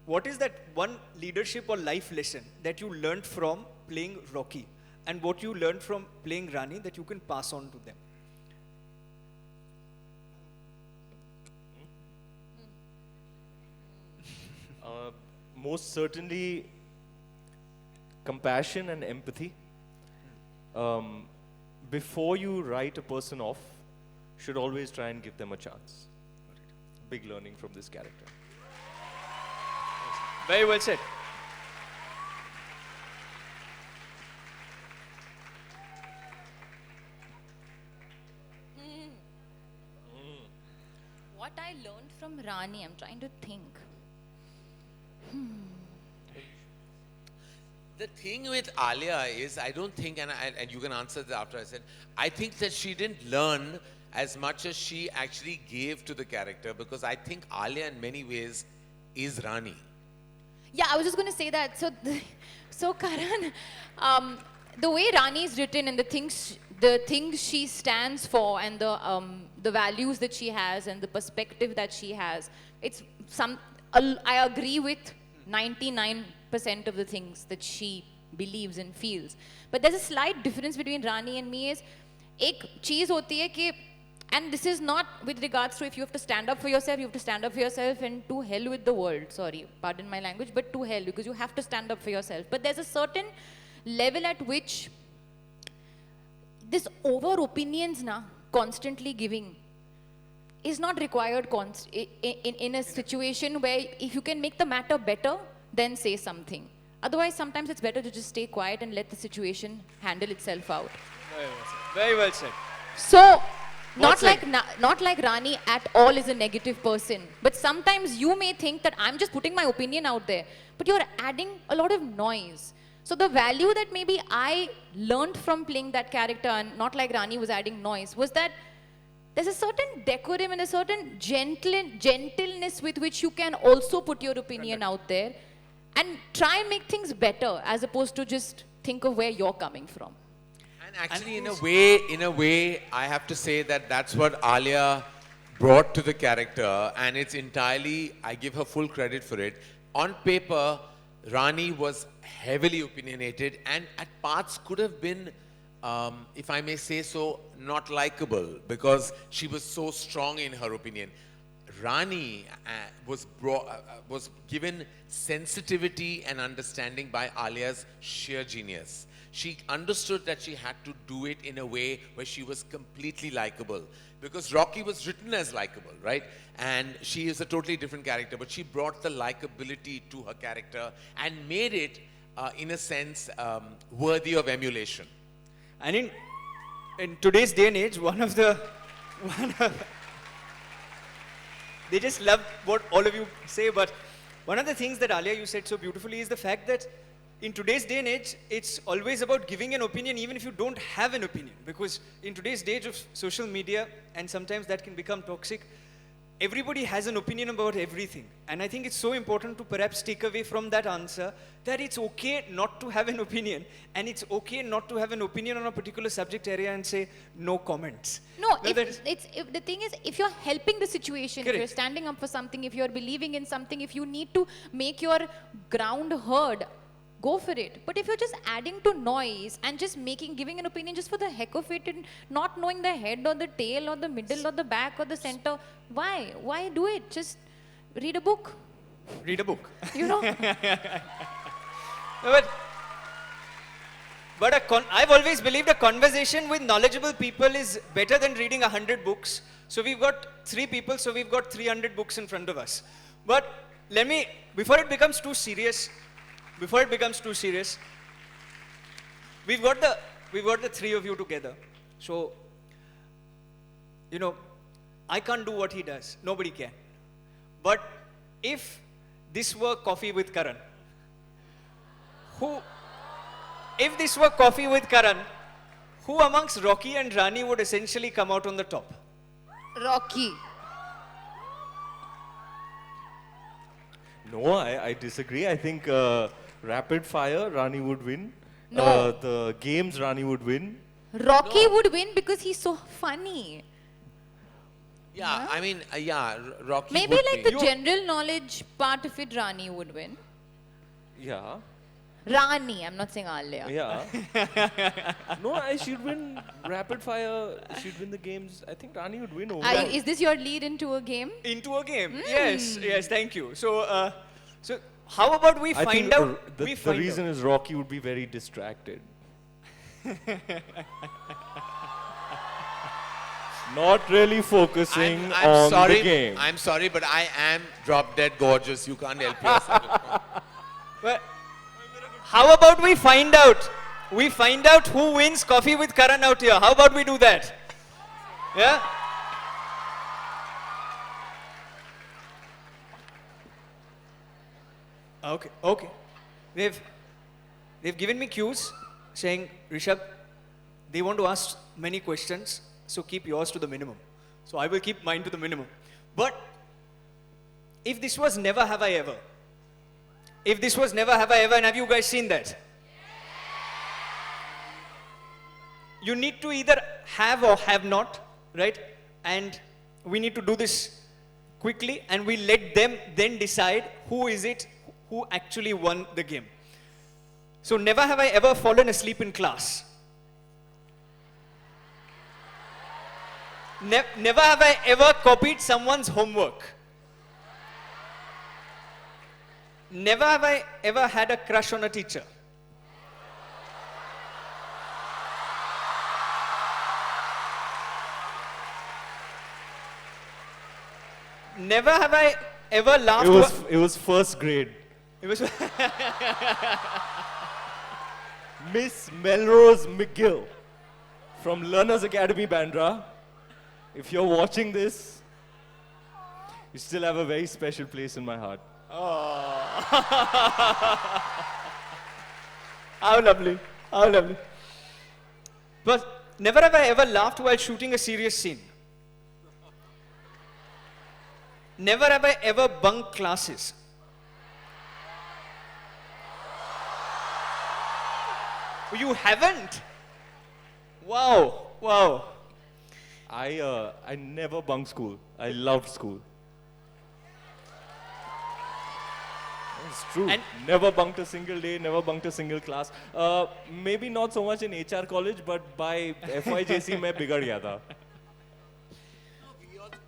what is that one leadership or life lesson that you learned from playing Rocky, and what you learned from playing Rani that you can pass on to them? Most certainly, compassion and empathy. Before you write a person off, should always try and give them a chance. Big learning from this character. Very well said. What I learned from Rani, I'm trying to think. The thing with Alia is, I don't think, and you can answer that after I said, I think that she didn't learn as much as she actually gave to the character, because I think Alia in many ways is Rani. Yeah, I was just going to say that. So Karan, the way Rani is written and the things she stands for, and the values that she has and the perspective that she has, I agree with 99% of the things that she believes and feels. But there's a slight difference between Rani and me. Is एक चीज होती है कि, and this is not with regards to if you have to stand up for yourself, you have to stand up for yourself, and to hell with the world. Sorry, pardon my language, but to hell, because you have to stand up for yourself. But there's a certain level at which this over opinions constantly giving is not required in a situation where if you can make the matter better, then say something. Otherwise, sometimes it's better to just stay quiet and let the situation handle itself out. Very well said. So, Not like Rani at all is a negative person. But sometimes you may think that I'm just putting my opinion out there. But you're adding a lot of noise. So the value that maybe I learned from playing that character, and not like Rani was adding noise, was that there's a certain decorum and a certain gentleness with which you can also put your opinion out there and try and make things better as opposed to just think of where you're coming from. And actually, in a way, I have to say that that's what Alia brought to the character, and it's entirely, I give her full credit for it. On paper, Rani was heavily opinionated and at parts could have been, if I may say so, not likable because she was so strong in her opinion. Rani was given sensitivity and understanding by Alia's sheer genius. She understood that she had to do it in a way where she was completely likable. Because Rocky was written as likable, right? And she is a totally different character, but she brought the likability to her character and made it, in a sense, worthy of emulation. And in today's day and age, they just love what all of you say, but one of the things that Alia, you said so beautifully is the fact that in today's day and age, it's always about giving an opinion even if you don't have an opinion. Because in today's age of social media, and sometimes that can become toxic, everybody has an opinion about everything. And I think it's so important to perhaps take away from that answer that it's okay not to have an opinion, and it's okay not to have an opinion on a particular subject area and say no comments. No, Well, if the thing is, if you're helping the situation, if you're Correct. standing up for something, if you're believing in something, if you need to make your ground heard, go for it. But if you're just adding to noise and just giving an opinion just for the heck of it and not knowing the head or the tail or the middle or the back or the center, why? Why do it? Just read a book, Read a book. you know? But I've always believed a conversation with knowledgeable people is better than reading 100 books. So we've got 3 people, so we've got 300 books in front of us. But before it becomes too serious, we've got the 3 of you together. So, I can't do what he does. Nobody can. But if this were Coffee with Karan, who amongst Rocky and Rani would essentially come out on the top? Rocky. No, I disagree. I think rapid fire, Rani would win. No. The games, Rani would win. Rocky would win because he's so funny. Yeah, I mean, Rocky Maybe would like be. the general knowledge part of it, Rani would win. Yeah. Rani, I'm not saying Alia. Yeah. No, she'd win rapid fire. She'd win the games. I think Rani would win over. Is this your lead into a game? Into a game. Yes, thank you. So how about we I find think out? the reason is Rocky would be very distracted. Not really focusing I'm on sorry, the game. I'm sorry, but I am drop dead gorgeous. You can't help yourself. Well, how about we find out? We find out who wins Coffee with Karan out here. How about we do that? Yeah? Okay. They've given me cues saying, Rishabh, they want to ask many questions, so keep yours to the minimum. So I will keep mine to the minimum. But if this was Never Have I Ever, and have you guys seen that? You need to either have or have not, right? And we need to do this quickly, and we let them then decide who actually won the game. So never have I ever fallen asleep in class. Never have I ever copied someone's homework. Never have I ever had a crush on a teacher. Never have I ever laughed. It was first grade. It was Miss Melrose McGill from Learners Academy, Bandra. if you're watching this, you still have a very special place in my heart. How lovely. How lovely. But never have I ever laughed while shooting a serious scene. Never have I ever bunked classes. You haven't? Wow. Wow. I never bunked school. I loved school. It's true. And- Never bunked a single day, never bunked a single class. Maybe not so much in HR college, but by FYJC, मैं बिगड़ गया था.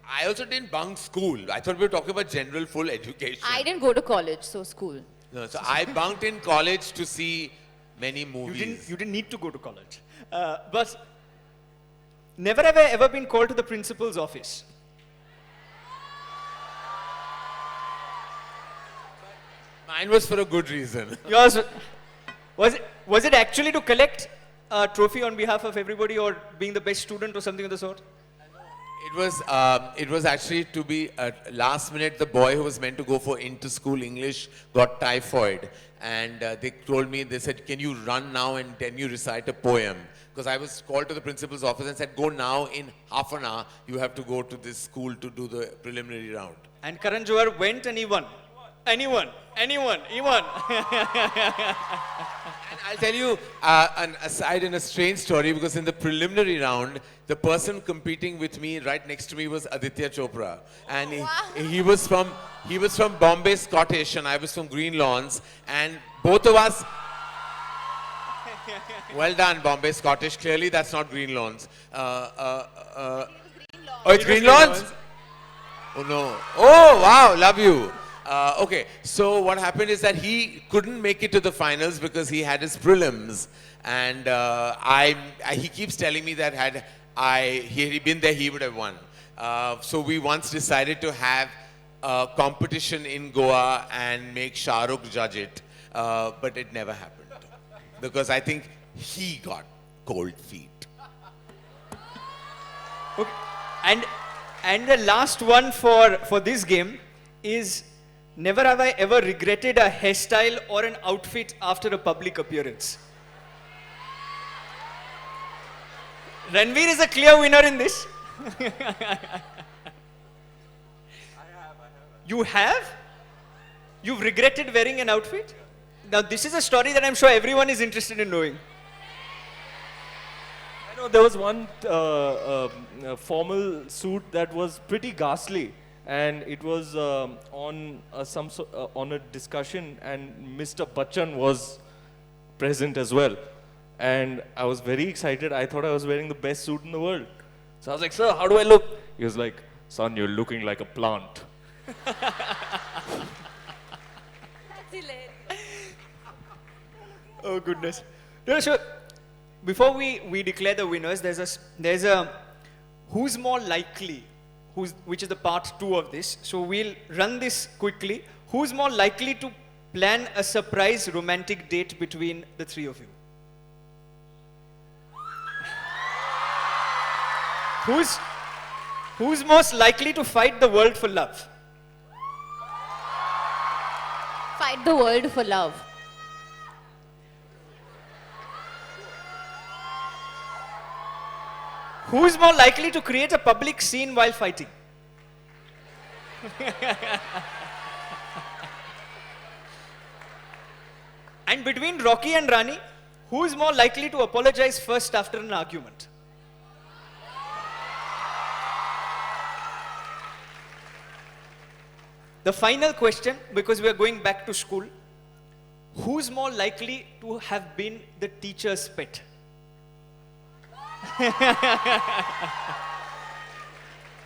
I also didn't bunk school. I thought we were talking about general full education. I didn't go to college, so school. No, so I bunked in college to see many movies. You didn't need to go to college. But never have I ever been called to the principal's office. Mine was for a good reason. Yours was it actually to collect a trophy on behalf of everybody, or being the best student, or something of the sort? It was actually to be last minute. The boy who was meant to go for inter-school English got typhoid, and they told me, they said, "Can you run now and can you recite a poem?" Because I was called to the principal's office and said, "Go now, in half an hour you have to go to this school to do the preliminary round." And Karan Johar went and he won. He won. And I'll tell you an aside in a strange story, because in the preliminary round, the person competing with me right next to me was Aditya Chopra, and he was from Bombay Scottish, and I was from Green Lawns, and both of us. Well done, Bombay Scottish. Clearly, that's not Green Lawns. Oh, it's Green Lawns. Oh no! Oh wow! Love you. Okay, so what happened is that he couldn't make it to the finals because he had his prelims, and he keeps telling me that had he been there, he would have won. So we once decided to have a competition in Goa and make Shah Rukh judge it, but it never happened because I think he got cold feet. Okay. And the last one for this game is, never have I ever regretted a hairstyle or an outfit after a public appearance. Ranveer is a clear winner in this. You have? You've regretted wearing an outfit? Now this is a story that I'm sure everyone is interested in knowing. I know there was one formal suit that was pretty ghastly, and it was on a discussion, and Mr. Bachchan was present as well. And I was very excited. I thought I was wearing the best suit in the world. So I was like, "Sir, how do I look?" He was like, "Son, you're looking like a plant." That's hilarious. Oh goodness. No, so before we declare the winners, there's a who's more likely, which is the part 2 of this. So we'll run this quickly. Who's more likely to plan a surprise romantic date between the three of you? Who's most likely to fight the world for love? Fight the world for love. Who's more likely to create a public scene while fighting? And between Rocky and Rani, who is more likely to apologize first after an argument? The final question, because we are going back to school, who's more likely to have been the teacher's pet?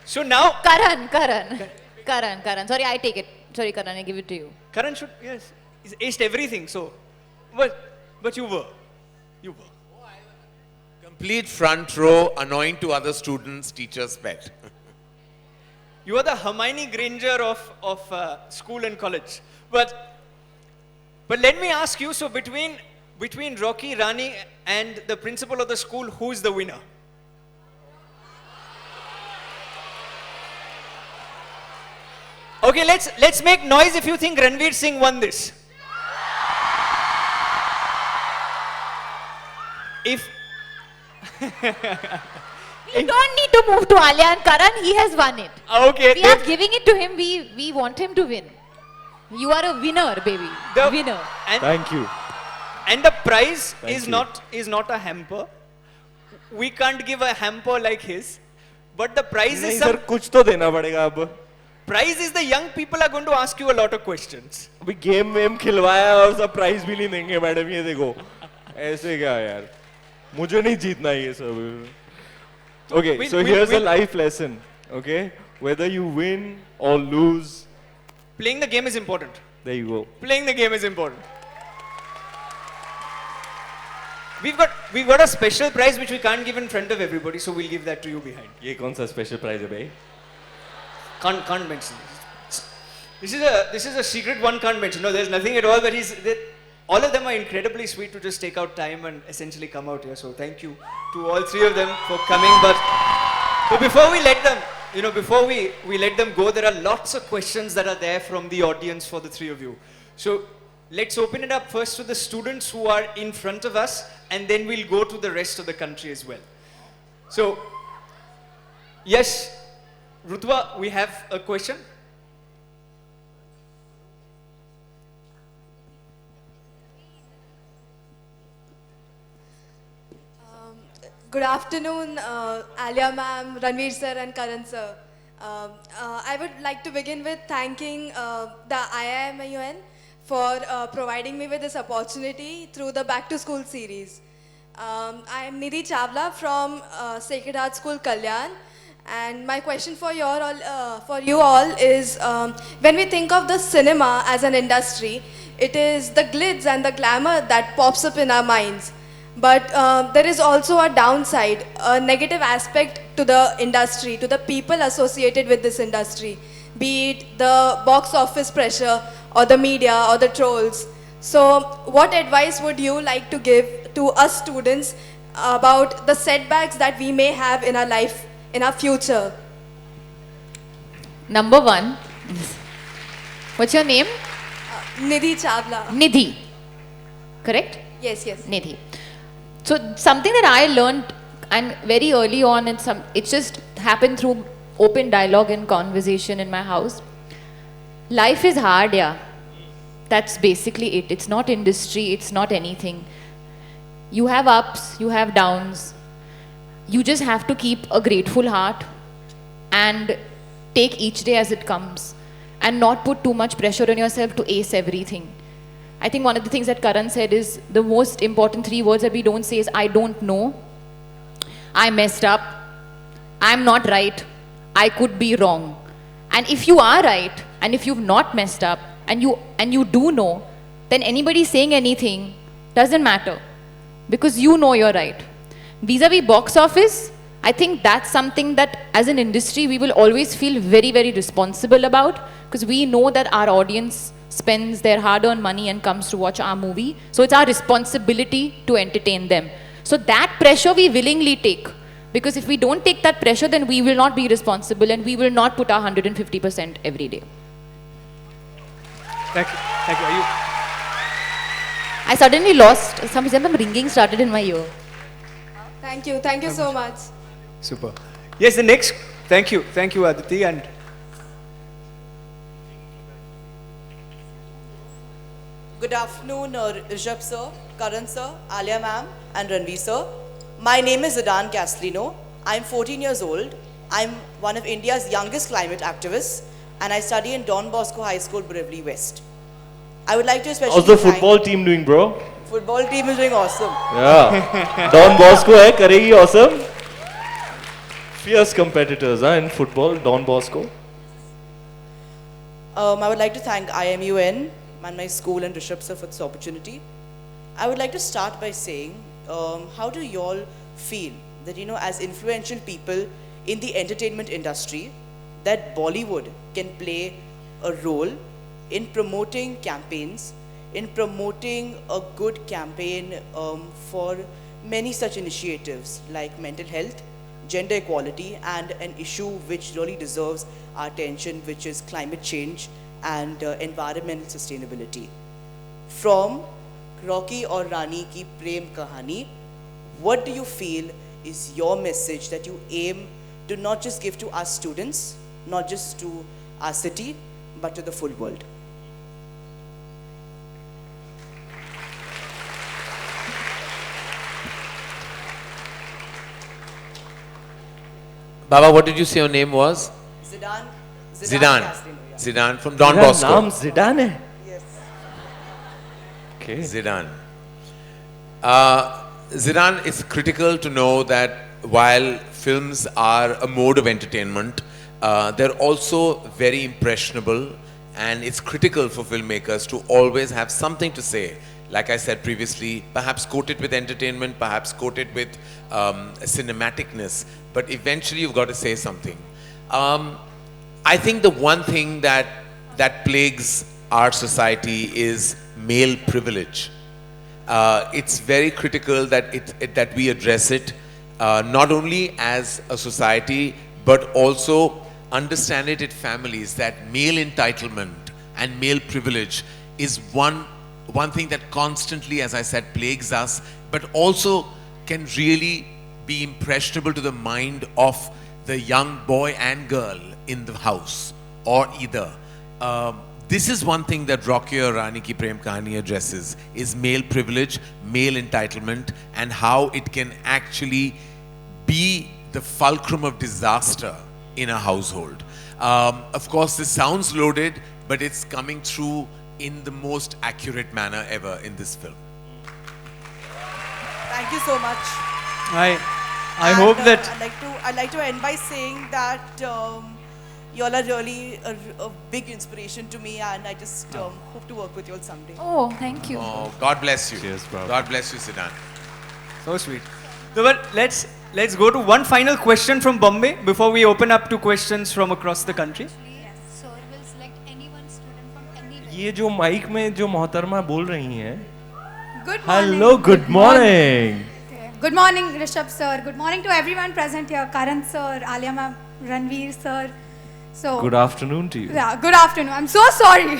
So now, Karan. Sorry, I take it. Sorry, Karan, I give it to you. Karan should, yes, he's aced everything, so, but you were. Complete front row, annoying to other students, teacher's pet. You are the Hermione Granger of school and college. But let me ask you, so between Rocky, Rani and the principal of the school, who's the winner? Okay, let's make noise if you think Ranveer Singh won this. If You don't need to move to Alia and Karan. He has won it. okay, We are giving it to him. We want him to win. You are a winner, baby. The- Winner. Thank you. and the prize Thank is you. not a hamper. We can't give a hamper like his, but the prize नहीं is sir some कुछ तो देना पड़ेगा अब. prize is the young people are going to ask you a lot of questions. अभी game वेम खिलवाया और सब प्राइज भी नहीं देंगे मैडम, ये देखो ऐसे क्या यार, मुझे नहीं जीतना ये सब. Okay, so here's a life lesson. Okay, whether you win or lose, Playing the game is important. there you go. Playing the game is important. We've got a special prize which we can't give in front of everybody, so we'll give that to you behind. ये कौन सा special prize है भाई? Can't mention this. This is a secret one can't mention. No, there's nothing at all. But all of them are incredibly sweet to just take out time and essentially come out here. So thank you to all three of them for coming. But before we let them, before we let them go, there are lots of questions that are there from the audience for the three of you. So let's open it up first to the students who are in front of us, and then we'll go to the rest of the country as well. So, yes, Rutva, we have a question. Good afternoon, Alia ma'am, Ranveer sir and Karan sir. I would like to begin with thanking the IIMUN for providing me with this opportunity through the Back to School series. I am Nidhi Chawla from Sacred Heart School, Kalyan. And my question for you all is, when we think of the cinema as an industry, it is the glitz and the glamour that pops up in our minds. But there is also a downside, a negative aspect to the industry, to the people associated with this industry, be it the box office pressure or the media or the trolls. So what advice would you like to give to us students about the setbacks that we may have in our life, in our future? Number one. What's your name? Nidhi Chawla. Nidhi. Correct? Yes, yes. Nidhi. So something that I learned, and very early on, it just happened through open dialogue and conversation in my house. Life is hard, yeah. That's basically it. It's not industry, it's not anything. You have ups, you have downs. You just have to keep a grateful heart and take each day as it comes and not put too much pressure on yourself to ace everything. I think one of the things that Karan said is the most important 3 words that we don't say is I don't know, I messed up, I'm not right, I could be wrong. And if you are right and if you've not messed up and you do know, then anybody saying anything doesn't matter because you know you're right. Vis-a-vis box office, I think that's something that as an industry we will always feel very, very responsible about because we know that our audience spends their hard-earned money and comes to watch our movie. So it's our responsibility to entertain them. So that pressure we willingly take. Because if we don't take that pressure, then we will not be responsible and we will not put our 150% every day. Thank you. Thank you. Are you? I suddenly lost, some ringing started in my ear. Thank you. Thank you so much. Super. Yes, the next. Thank you. Thank you, Aditi. And Good afternoon, Rishabh sir, Karan sir, Alia ma'am, and Ranveer sir. My name is Adda Castellino. I'm 14 years old. I'm one of India's youngest climate activists, and I study in Don Bosco High School, Borivali West. I would like to especially How's the thank- football team doing, bro? Football team is doing awesome. Yeah. Don Bosco hai, karegi awesome. Fierce competitors in football, Don Bosco. I would like to thank IMUN and my school and Rishabh sir for this opportunity. I would like to start by saying, how do you all feel that, as influential people in the entertainment industry, that Bollywood can play a role in promoting campaigns, in promoting a good campaign for many such initiatives like mental health, gender equality, and an issue which really deserves our attention, which is climate change and environmental sustainability. From Rocky or Rani ki Prem Kahani, what do you feel is your message that you aim to not just give to our students, not just to our city, but to the full world? Baba, what did you say your name was? Zidane. Zidane. Castino, yeah. Zidane from Don मेरा Bosco. नाम Zidane है. Yes. Okay. Zidane. Zidane, it's critical to know that while films are a mode of entertainment, they're also very impressionable, and it's critical for filmmakers to always have something to say. Like I said previously, perhaps coated with entertainment, perhaps coated with cinematicness, but eventually you've got to say something. I think the one thing that plagues our society is male privilege. It's very critical that we address it, not only as a society, but also understand it in families, that male entitlement and male privilege is one thing that constantly, as I said, plagues us, but also can really be impressionable to the mind of the young boy and girl in the house, or either. This is one thing that Rocky or Rani Ki Prem Kahani addresses, is male privilege, male entitlement, and how it can actually be the fulcrum of disaster in a household. Of course, this sounds loaded, but it's coming through in the most accurate manner ever in this film. Thank you so much. I hope that I'd like to end by saying that you all are really a big inspiration to me, and I just hope to work with you all someday. Oh, thank you. Oh, God bless you. Cheers, bro. God bless you, Siddhant. so sweet. So, but let's go to one final question from Bombay before we open up to questions from across the country. Yes, sir will select any one student from anywhere. ये जो mic में जो मोहतरमा बोल रही हैं. Good morning. Hello, good morning. Good morning, Rishabh sir. Good morning to everyone present here. Karan sir, Alia ma'am, Ranveer sir. So Good afternoon to you. yeah, good afternoon. I'm so sorry.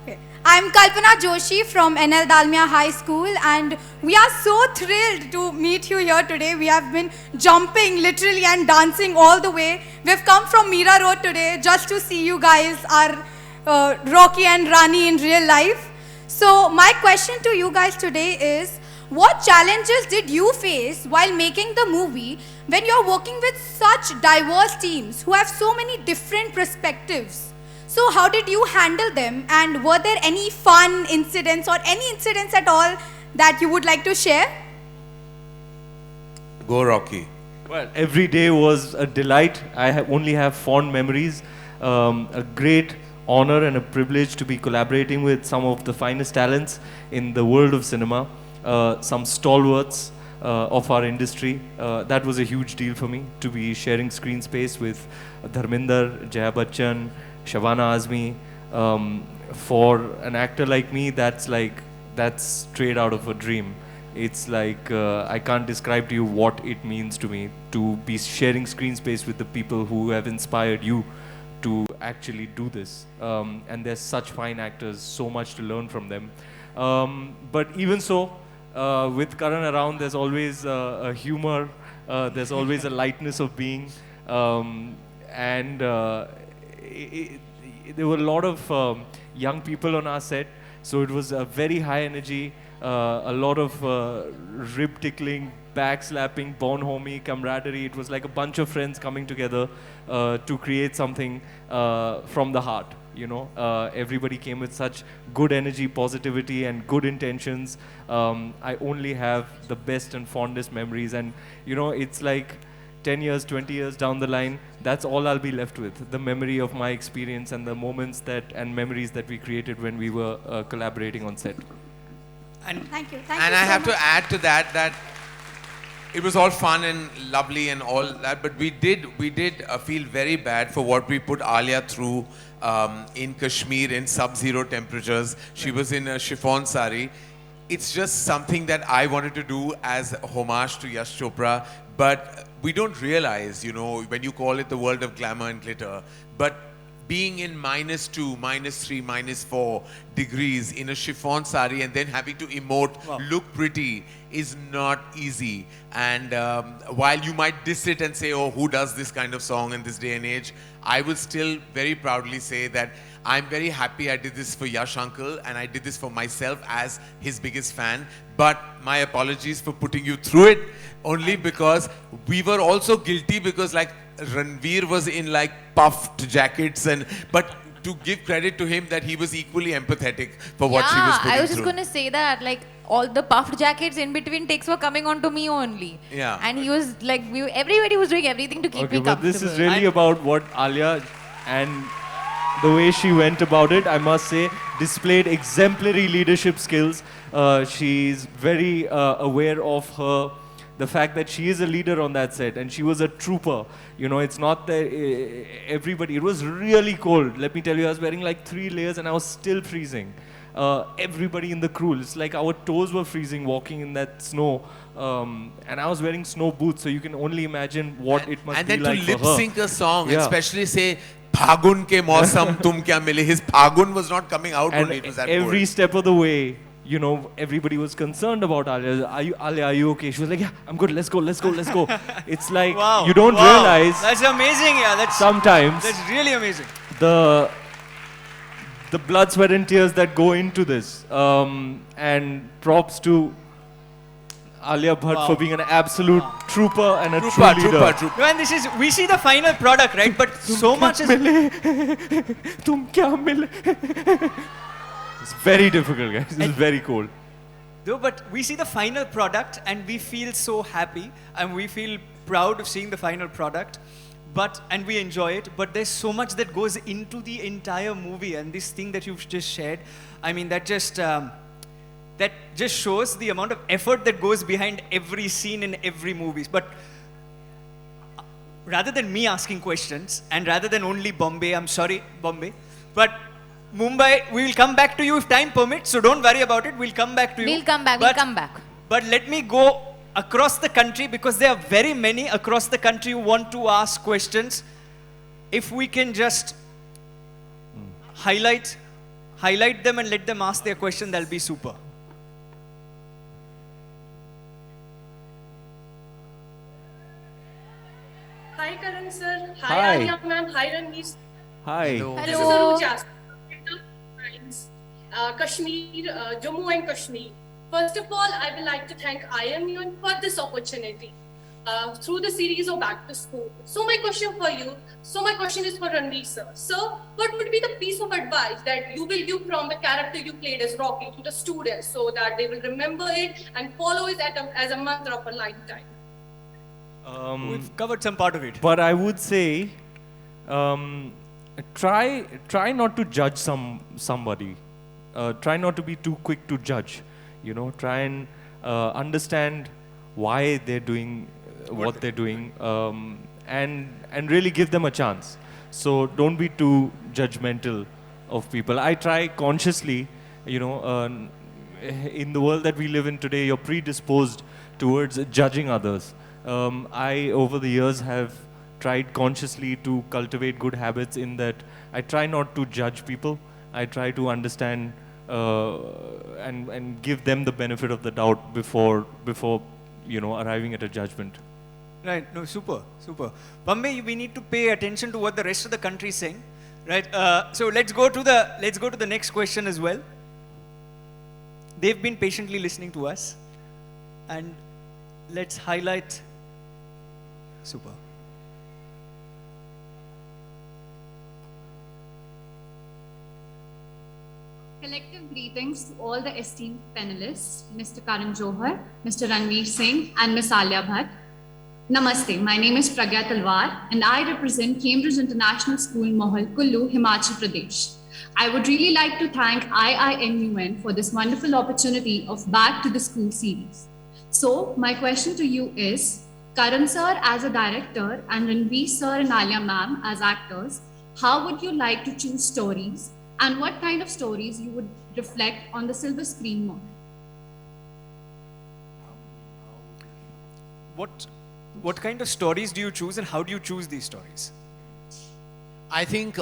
Okay. I'm Kalpana Joshi from NL Dalmia High School, and we are so thrilled to meet you here today. We have been jumping literally and dancing all the way. We've come from Meera Road today just to see you guys, our Rocky and Rani in real life. So my question to you guys today is, what challenges did you face while making the movie when you're working with such diverse teams who have so many different perspectives? So how did you handle them, and were there any fun incidents or any incidents at all that you would like to share? Go, Rocky. Well, every day was a delight. I only have fond memories. A great honor and a privilege to be collaborating with some of the finest talents in the world of cinema. Some stalwarts of our industry. That was a huge deal for me, to be sharing screen space with Dharminder, Jaya Bachchan, Shabana Azmi. For an actor like me, that's straight out of a dream. It's like, I can't describe to you what it means to me to be sharing screen space with the people who have inspired you to actually do this. And they're such fine actors, so much to learn from them. But even so, with Karan around, there's always a humor, there's always a lightness of being, and there were a lot of young people on our set, so it was a very high energy, a lot of rib tickling, back slapping, born homie, camaraderie. It was like a bunch of friends coming together to create something from the heart. You know, everybody came with such good energy, positivity, and good intentions. I only have the best and fondest memories, and you know, it's like 10 years, 20 years down the line, that's all I'll be left with, the memory of my experience and the moments and memories that we created when we were collaborating on set. And Thank you. And I have to add to that it was all fun and lovely and all that, but we did feel very bad for what we put Alia through in Kashmir in sub-zero temperatures. She was in a chiffon sari. it's just something that I wanted to do as a homage to Yash Chopra, but we don't realize, when you call it the world of glamour and glitter, but being in -2, -3, -4 degrees in a chiffon sari and then having to emote, look pretty, is not easy. And while you might diss it and say, oh, who does this kind of song in this day and age, I will still very proudly say that I'm very happy I did this for Yash Uncle, and I did this for myself as his biggest fan. But my apologies for putting you through it, only because we were also guilty, because like Ranveer was in like puffed jackets, but to give credit to him that he was equally empathetic for what she was putting I was just through. going to say that, like, all the puffed jackets in between takes were coming on to me only. Yeah. And he was like, everybody was doing everything to keep me Okay, but comfortable. this is really about what Alia and the way she went about it, I must say, displayed exemplary leadership skills. She's very aware of the fact that she is a leader on that set, and she was a trooper. It's not that everybody, it was really cold. Let me tell you, I was wearing like 3 layers and I was still freezing. Everybody in the crew, it's like our toes were freezing walking in that snow. And I was wearing snow boots, so you can only imagine what it must be like for her. And then to lip sync a song, Yeah. especially say, Phagun ke mausam tum kya mile. His Phagun was not coming out And only, it was that every cold. step of the way, everybody was concerned about Alia. Alia, are you okay? She was like, yeah, I'm good. Let's go. It's like, you don't realize That's amazing, yeah. sometimes That's really amazing. the blood, sweat and tears that go into this. And props to Alia Bhatt for being an absolute trooper and a true leader. Trooper. No, and we see the final product, right? But so much is... Tum kya mile? It's very difficult, guys. This is very cool. No, but we see the final product and we feel so happy and we feel proud of seeing the final product, and we enjoy it. But there's so much that goes into the entire movie, and this thing that you've just shared, I mean, that just shows the amount of effort that goes behind every scene in every movie. But rather than me asking questions, and rather than only Bombay, I'm sorry, Bombay, but Mumbai, we will come back to you if time permits, so don't worry about it. We'll come back to you. We'll come back. But let me go across the country, because there are very many across the country who want to ask questions. If we can just highlight them and let them ask their question, that'll be super. Hi Karan sir. Hi. Alia ma'am. Hi Ranveer. Hi. This is Aruja. Kashmir, Jammu and Kashmir. First of all, I would like to thank Iimun for this opportunity through the series of Back to School. So my question is for Ranveer sir. Sir, what would be the piece of advice that you will give from the character you played as Rocky to the students so that they will remember it and follow it as a mantra of a lifetime? We've covered some part of it. But I would say, try not to judge somebody. Try not to be too quick to judge. Try and understand why they're doing what they're doing, and really give them a chance. So don't be too judgmental of people. I try consciously, in the world that we live in today, you're predisposed towards judging others. I, over the years, have tried consciously to cultivate good habits in that I try not to judge people. I try to understand and give them the benefit of the doubt before arriving at a judgment. Right, no, super. Bombay, we need to pay attention to what the rest of the country is saying. Right, so let's go to the next question as well. They've been patiently listening to us, and let's highlight. Super. Collective greetings to all the esteemed panelists, Mr. Karan Johar, Mr. Ranveer Singh, and Ms. Alia Bhatt. Namaste, my name is Pragya Talwar, and I represent Cambridge International School, Mohal, Kullu, Himachal Pradesh. I would really like to thank IIMUN for this wonderful opportunity of Back to the School series. So, my question to you is, Karan sir as a director and Ranveer sir and Alia ma'am as actors, how would you like to choose stories, and what kind of stories you would reflect on the silver screen more? what kind of stories do you choose, and how do you choose these stories? I think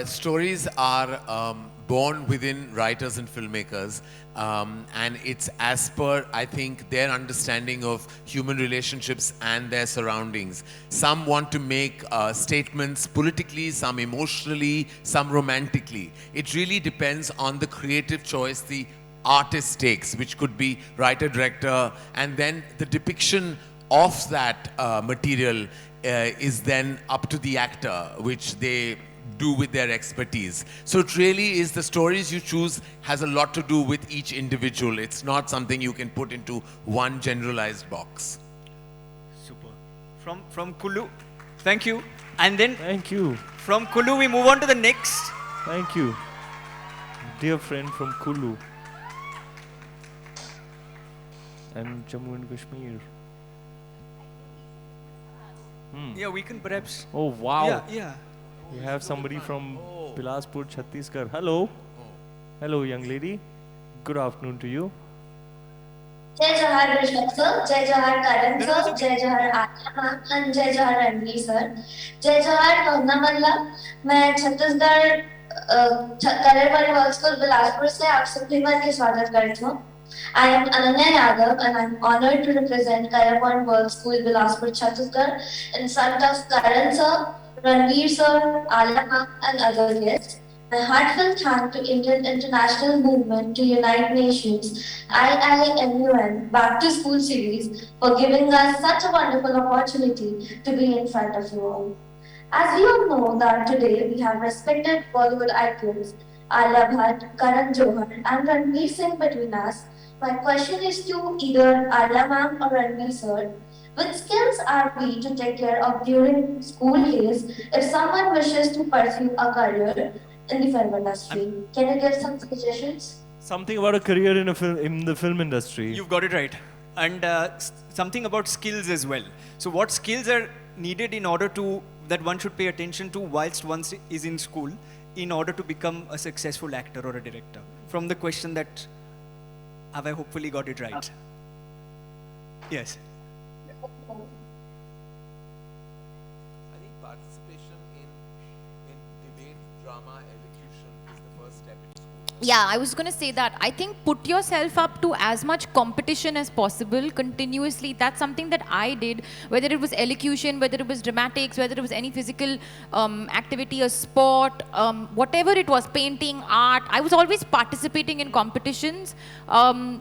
stories are born within writers and filmmakers, and it's as per, I think, their understanding of human relationships and their surroundings. Some want to make statements politically, some emotionally, some romantically. It really depends on the creative choice the artist takes, which could be writer, director, and then the depiction of that material is then up to the actor, which they do with their expertise. So it really is, the stories you choose has a lot to do with each individual. It's not something you can put into one generalized box. Super. From Kulu, thank you. And then Thank you. from Kulu we move on to the next. Thank you. Dear friend from Kulu and Jammu and Kashmir. Yeah, we can perhaps. Oh, wow. Yeah, yeah. We have somebody from Bilaspur, Chhattisgarh. Hello. Hello, young lady. Good afternoon to you. Jai Johar Rishabh sir, Jai Johar Karan sir, Jai Johar Adda ma'am and Jai Johar Rani sir. Jai Johar कहना मतलब मैं Chhattisgarh कलरवारी world school Bilaspur से आप सभी का स्वागत करती हूँ. I am Ananya Yadav and I am honored to represent Karan World School Bilaspur Chhattisgarh in front of Karan sir, Ranveer sir, Alia ma'am and other guests. My heartfelt thanks to Indian International Movement to Unite Nations, IIMUN Back to School series for giving us such a wonderful opportunity to be in front of you all. As we all know that today we have respected Bollywood icons Alia Bhatt, Karan Johar and Ranveer Singh between us. My question is to either Alia ma'am or Ranveer sir. Which skills are we to take care of during school days if someone wishes to pursue a career in the film industry? Can you give some suggestions? Something about a career in the film industry. You've got it right. And something about skills as well. So what skills are needed in order to, that one should pay attention to whilst one is in school in order to become a successful actor or a director? From the question that, have I hopefully got it right? Yes. I think participation in debate, drama, elocution is the first step in school. Yeah, I was going to say that. I think put yourself up to as much competition as possible continuously. That's something that I did, whether it was elocution, whether it was dramatics, whether it was any physical activity, a sport, whatever it was, painting, art. I was always participating in competitions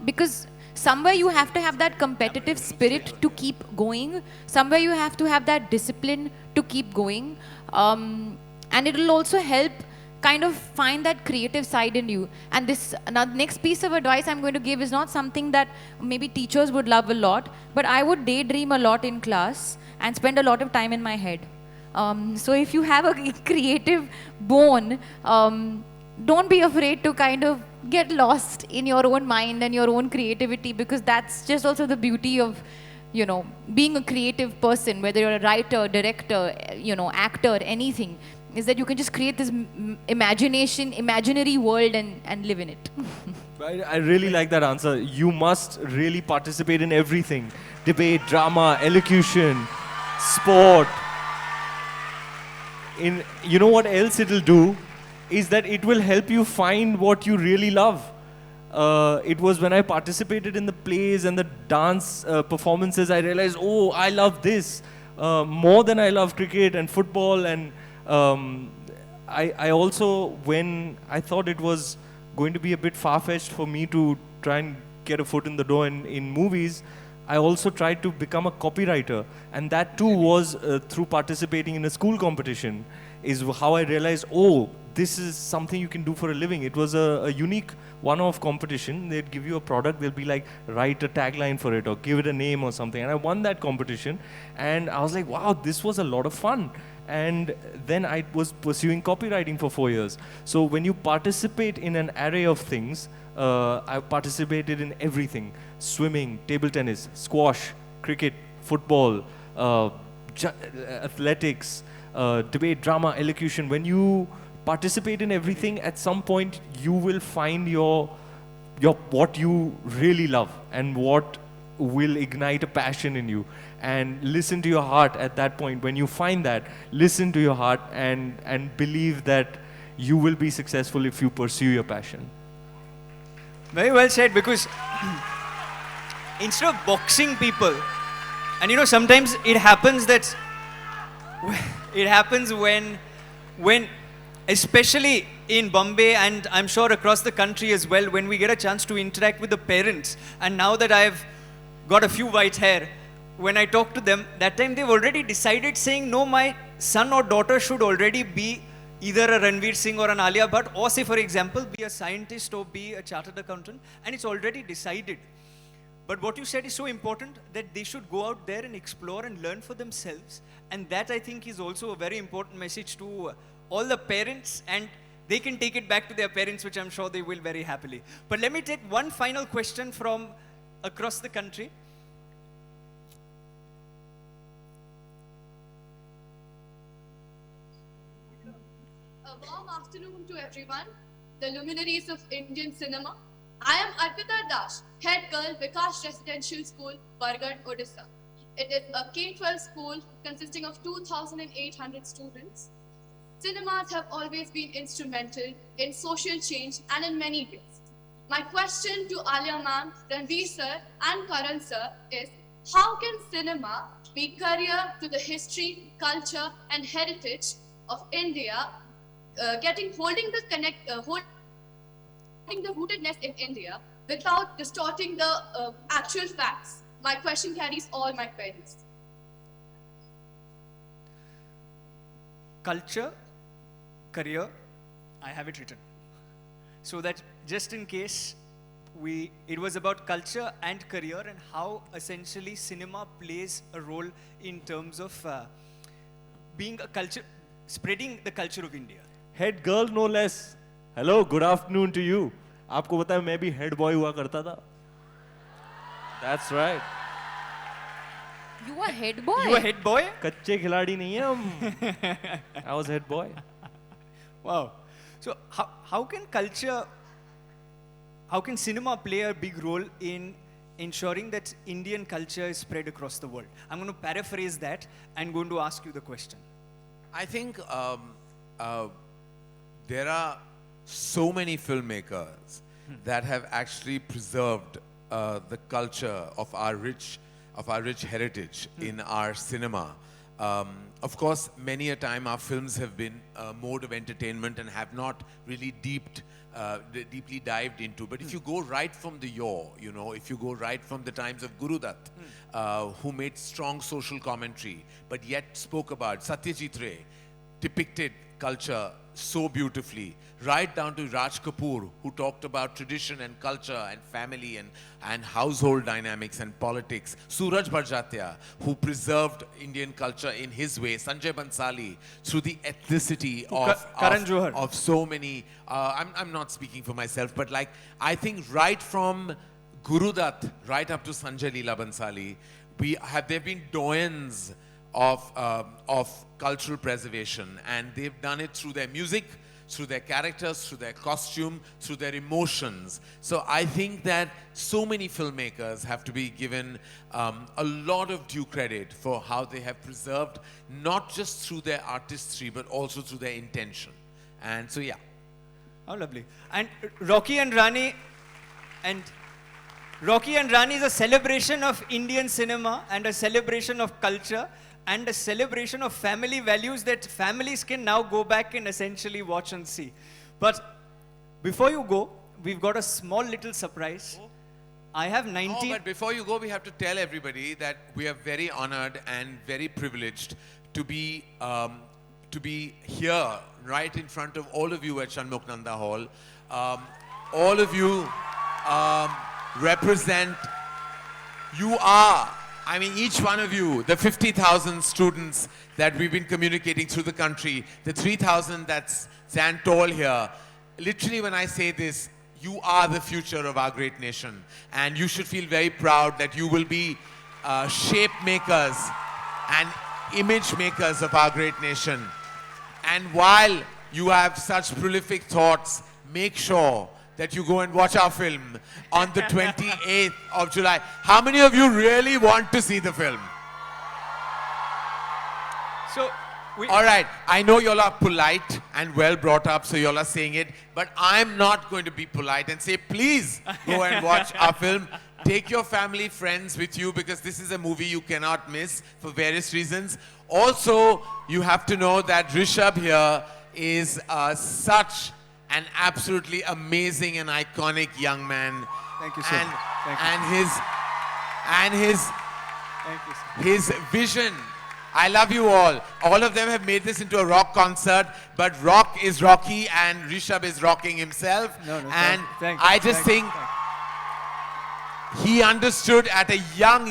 because somewhere you have to have that competitive spirit to keep going. Somewhere you have to have that discipline to keep going. And it will also help kind of find that creative side in you. And this next piece of advice I'm going to give is not something that maybe teachers would love a lot, but I would daydream a lot in class and spend a lot of time in my head. So if you have a creative bone, don't be afraid to kind of get lost in your own mind and your own creativity, because that's just also the beauty of, you know, being a creative person, whether you're a writer, director, you know, actor, anything, is that you can just create this imaginary world and live in it. I really like that answer. You must really participate in everything. Debate, drama, elocution, sport. You know what else it'll do? Is that it will help you find what you really love. It was when I participated in the plays and the dance performances, I realized, oh, I love this more than I love cricket and football. And I also, when I thought it was going to be a bit far-fetched for me to try and get a foot in the door in movies, I also tried to become a copywriter. And that too was through participating in a school competition, is how I realized, oh, this is something you can do for a living. It was a unique one-off competition. They'd give you a product, they'll be like, write a tagline for it or give it a name or something. And I won that competition. And I was like, wow, this was a lot of fun. And then I was pursuing copywriting for 4 years. So when you participate in an array of things, I participated in everything: swimming, table tennis, squash, cricket, football, athletics, debate, drama, elocution. When you participate in everything, at some point you will find your what you really love and what will ignite a passion in you. And listen to your heart at that point. When you find that, listen to your heart and believe that you will be successful if you pursue your passion. Very well said, because instead of boxing people, and sometimes it happens that when especially in Bombay and I'm sure across the country as well, when we get a chance to interact with the parents, and now that I've got a few white hair, when I talk to them, that time they've already decided saying, no, my son or daughter should already be either a Ranveer Singh or an Alia Bhatt, or say for example, be a scientist or be a chartered accountant, and it's already decided. But what you said is so important, that they should go out there and explore and learn for themselves. And that I think is also a very important message to all the parents, and they can take it back to their parents, which I'm sure they will very happily. But let me take one final question from across the country. A warm afternoon to everyone, the luminaries of Indian cinema. I am Arpita Das, head girl, Vikas Residential School, Bargarh, Odisha. It is a K-12 school consisting of 2,800 students. Cinemas have always been instrumental in social change and in many ways. My question to Alia ma'am, Ranveer sir and Karan sir is, how can cinema be career to the history, culture and heritage of India, holding the rootedness in India without distorting the actual facts? My question carries all my queries. Culture, career, I have it written. So that just in case it was about culture and career and how essentially cinema plays a role in terms of being a culture, spreading the culture of India. Head girl, no less. Hello, good afternoon to you. आपको पता है मैं भी head boy हुआ करता था. That's right. You were head boy? You were head boy? कच्चे खिलाड़ी नहीं हैं हम. I was head boy. Wow. So how can cinema play a big role in ensuring that Indian culture is spread across the world? I'm going to paraphrase that and going to ask you the question. I think there are so many filmmakers that have actually preserved the culture of our rich heritage in our cinema. Of course, many a time our films have been a mode of entertainment and have not really deeply dived into. But if you go right from the yore, if you go right from the times of Guru Dutt, who made strong social commentary, but yet spoke about Satyajit Ray, depicted culture so beautifully, right down to Raj Kapoor, who talked about tradition and culture and family and household dynamics and politics. Suraj Barjatya, who preserved Indian culture in his way. Sanjay Bansali, through the ethnicity Karan Johar. of so many. I'm not speaking for myself, but I think right from Guru Dutt right up to Sanjay Leela Bansali, they've been doyens of cultural preservation, and they've done it through their music, through their characters, through their costume, through their emotions. So I think that so many filmmakers have to be given a lot of due credit for how they have preserved, not just through their artistry, but also through their intention. And so, yeah. How lovely. And Rocky and Rani is a celebration of Indian cinema and a celebration of culture and a celebration of family values that families can now go back and essentially watch and see. But before you go, we've got a small little surprise. I have 19... but before you go, we have to tell everybody that we are very honored and very privileged to be here right in front of all of you at Shanmukh Hall. All of you represent, each one of you, the 50,000 students that we've been communicating through the country, the 3,000 that stand tall here. Literally, when I say this, you are the future of our great nation. And you should feel very proud that you will be shape makers and image makers of our great nation. And while you have such prolific thoughts, make sure that you go and watch our film on the 28th of July. How many of you really want to see the film? So, All right, I know y'all are polite and well brought up, so y'all are saying it, but I'm not going to be polite and say, please go and watch our film. Take your family, friends with you, because this is a movie you cannot miss for various reasons. Also, you have to know that Rishabh here is such an absolutely amazing and iconic young man. Thank you, sir. And, Thank you. and his Thank you, sir. his vision. I love you all. All of them have made this into a rock concert, but rock is Rocky and Rishabh is rocking himself. No, and thank I you, just thank you, think he understood at a young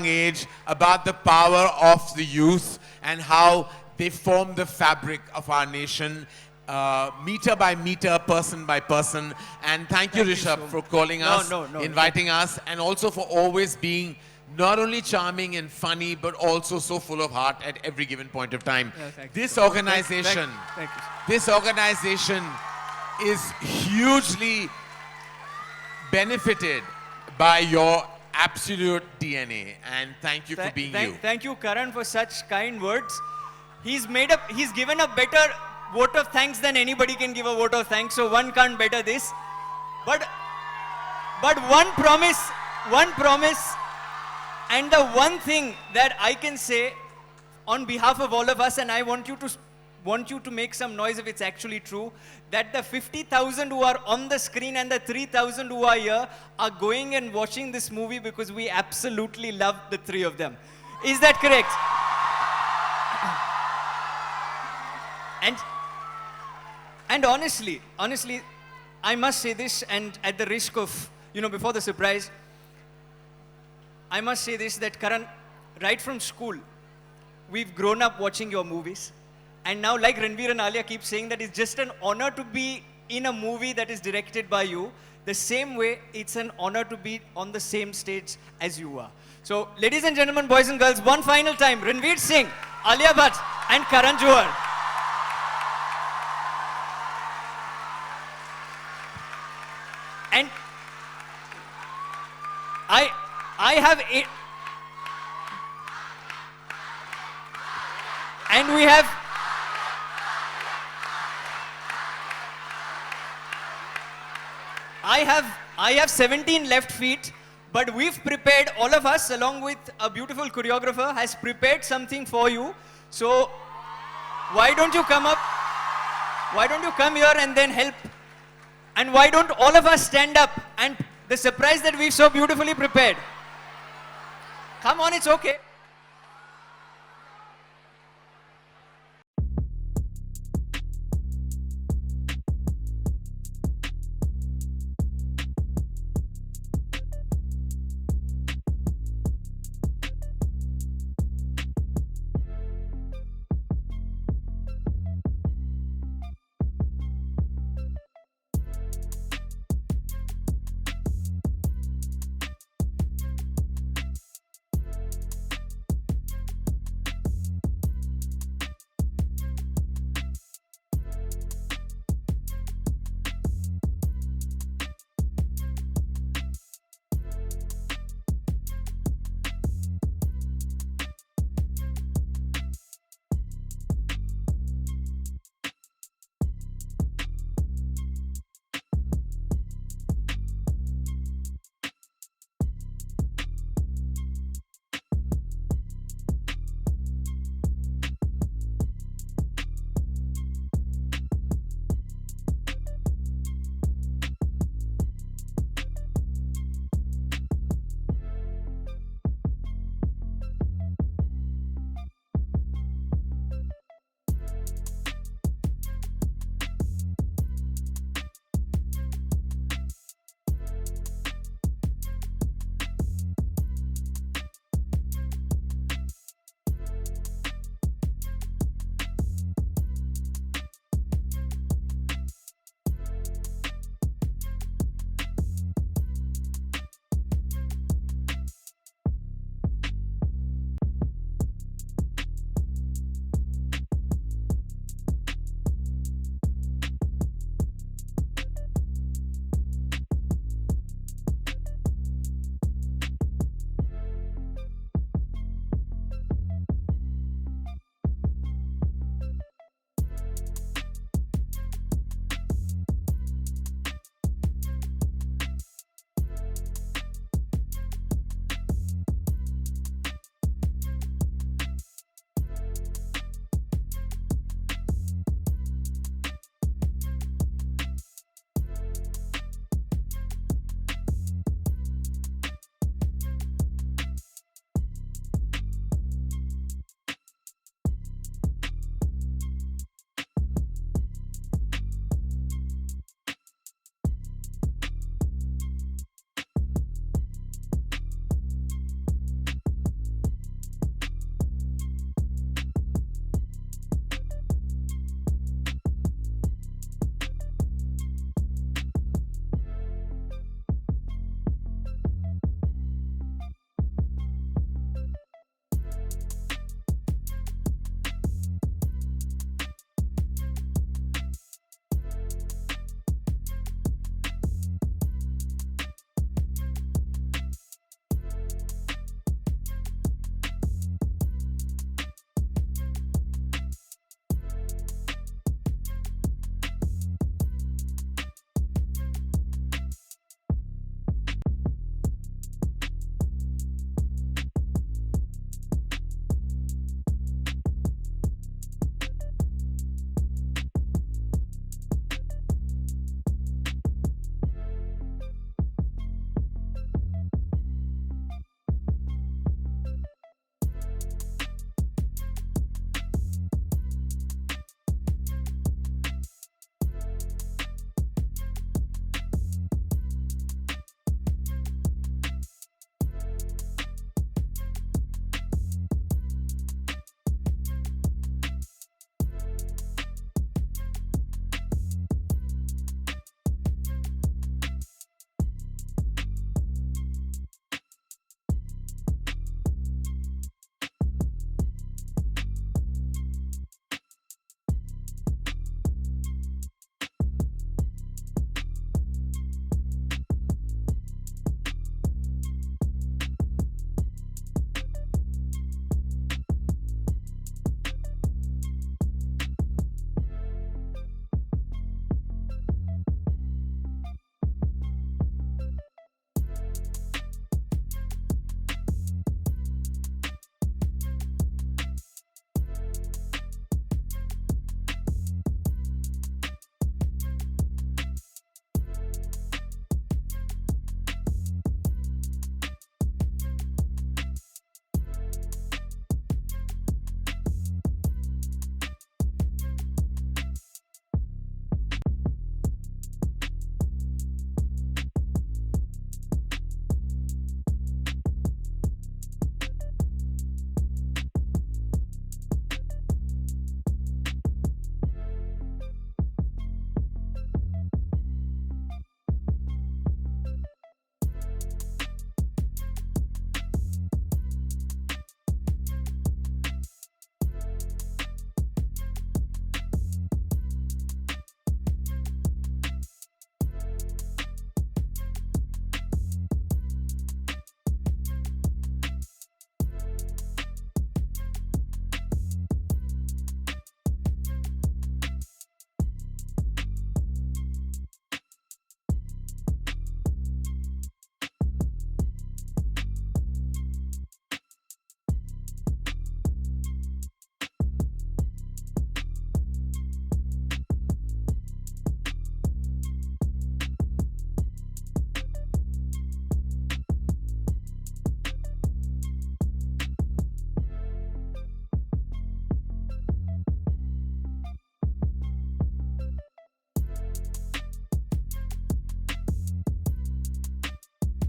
age about the power of the youth and how they form the fabric of our nation, meter by meter, person by person. And thank you, Rishabh, for calling us, inviting us, and also for always being not only charming and funny, but also so full of heart at every given point of time. This organization, this organization is hugely benefited by your absolute DNA, and thank you for being you. Thank you, Karan, for such kind words. He's given a better vote of thanks than anybody can give a vote of thanks, so one can't better this. But one promise, and the one thing that I can say on behalf of all of us, and I want you to make some noise if it's actually true, that the 50,000 who are on the screen and the 3,000 who are here are going and watching this movie because we absolutely love the three of them. Is that correct? And honestly, I must say this, and at the risk of, before the surprise, I must say this, that Karan, right from school, we've grown up watching your movies. And now, like Ranveer and Alia keep saying, that it's just an honor to be in a movie that is directed by you. The same way, it's an honor to be on the same stage as you are. So, ladies and gentlemen, boys and girls, one final time, Ranveer Singh, Alia Bhatt, and Karan Johar. And I have eight, and we have I have 17 left feet, but we've prepared, all of us along with a beautiful choreographer has prepared something for you. So why don't you come up? Why don't you come here and then help? And why don't all of us stand up and the surprise that we've so beautifully prepared? Come on, it's okay.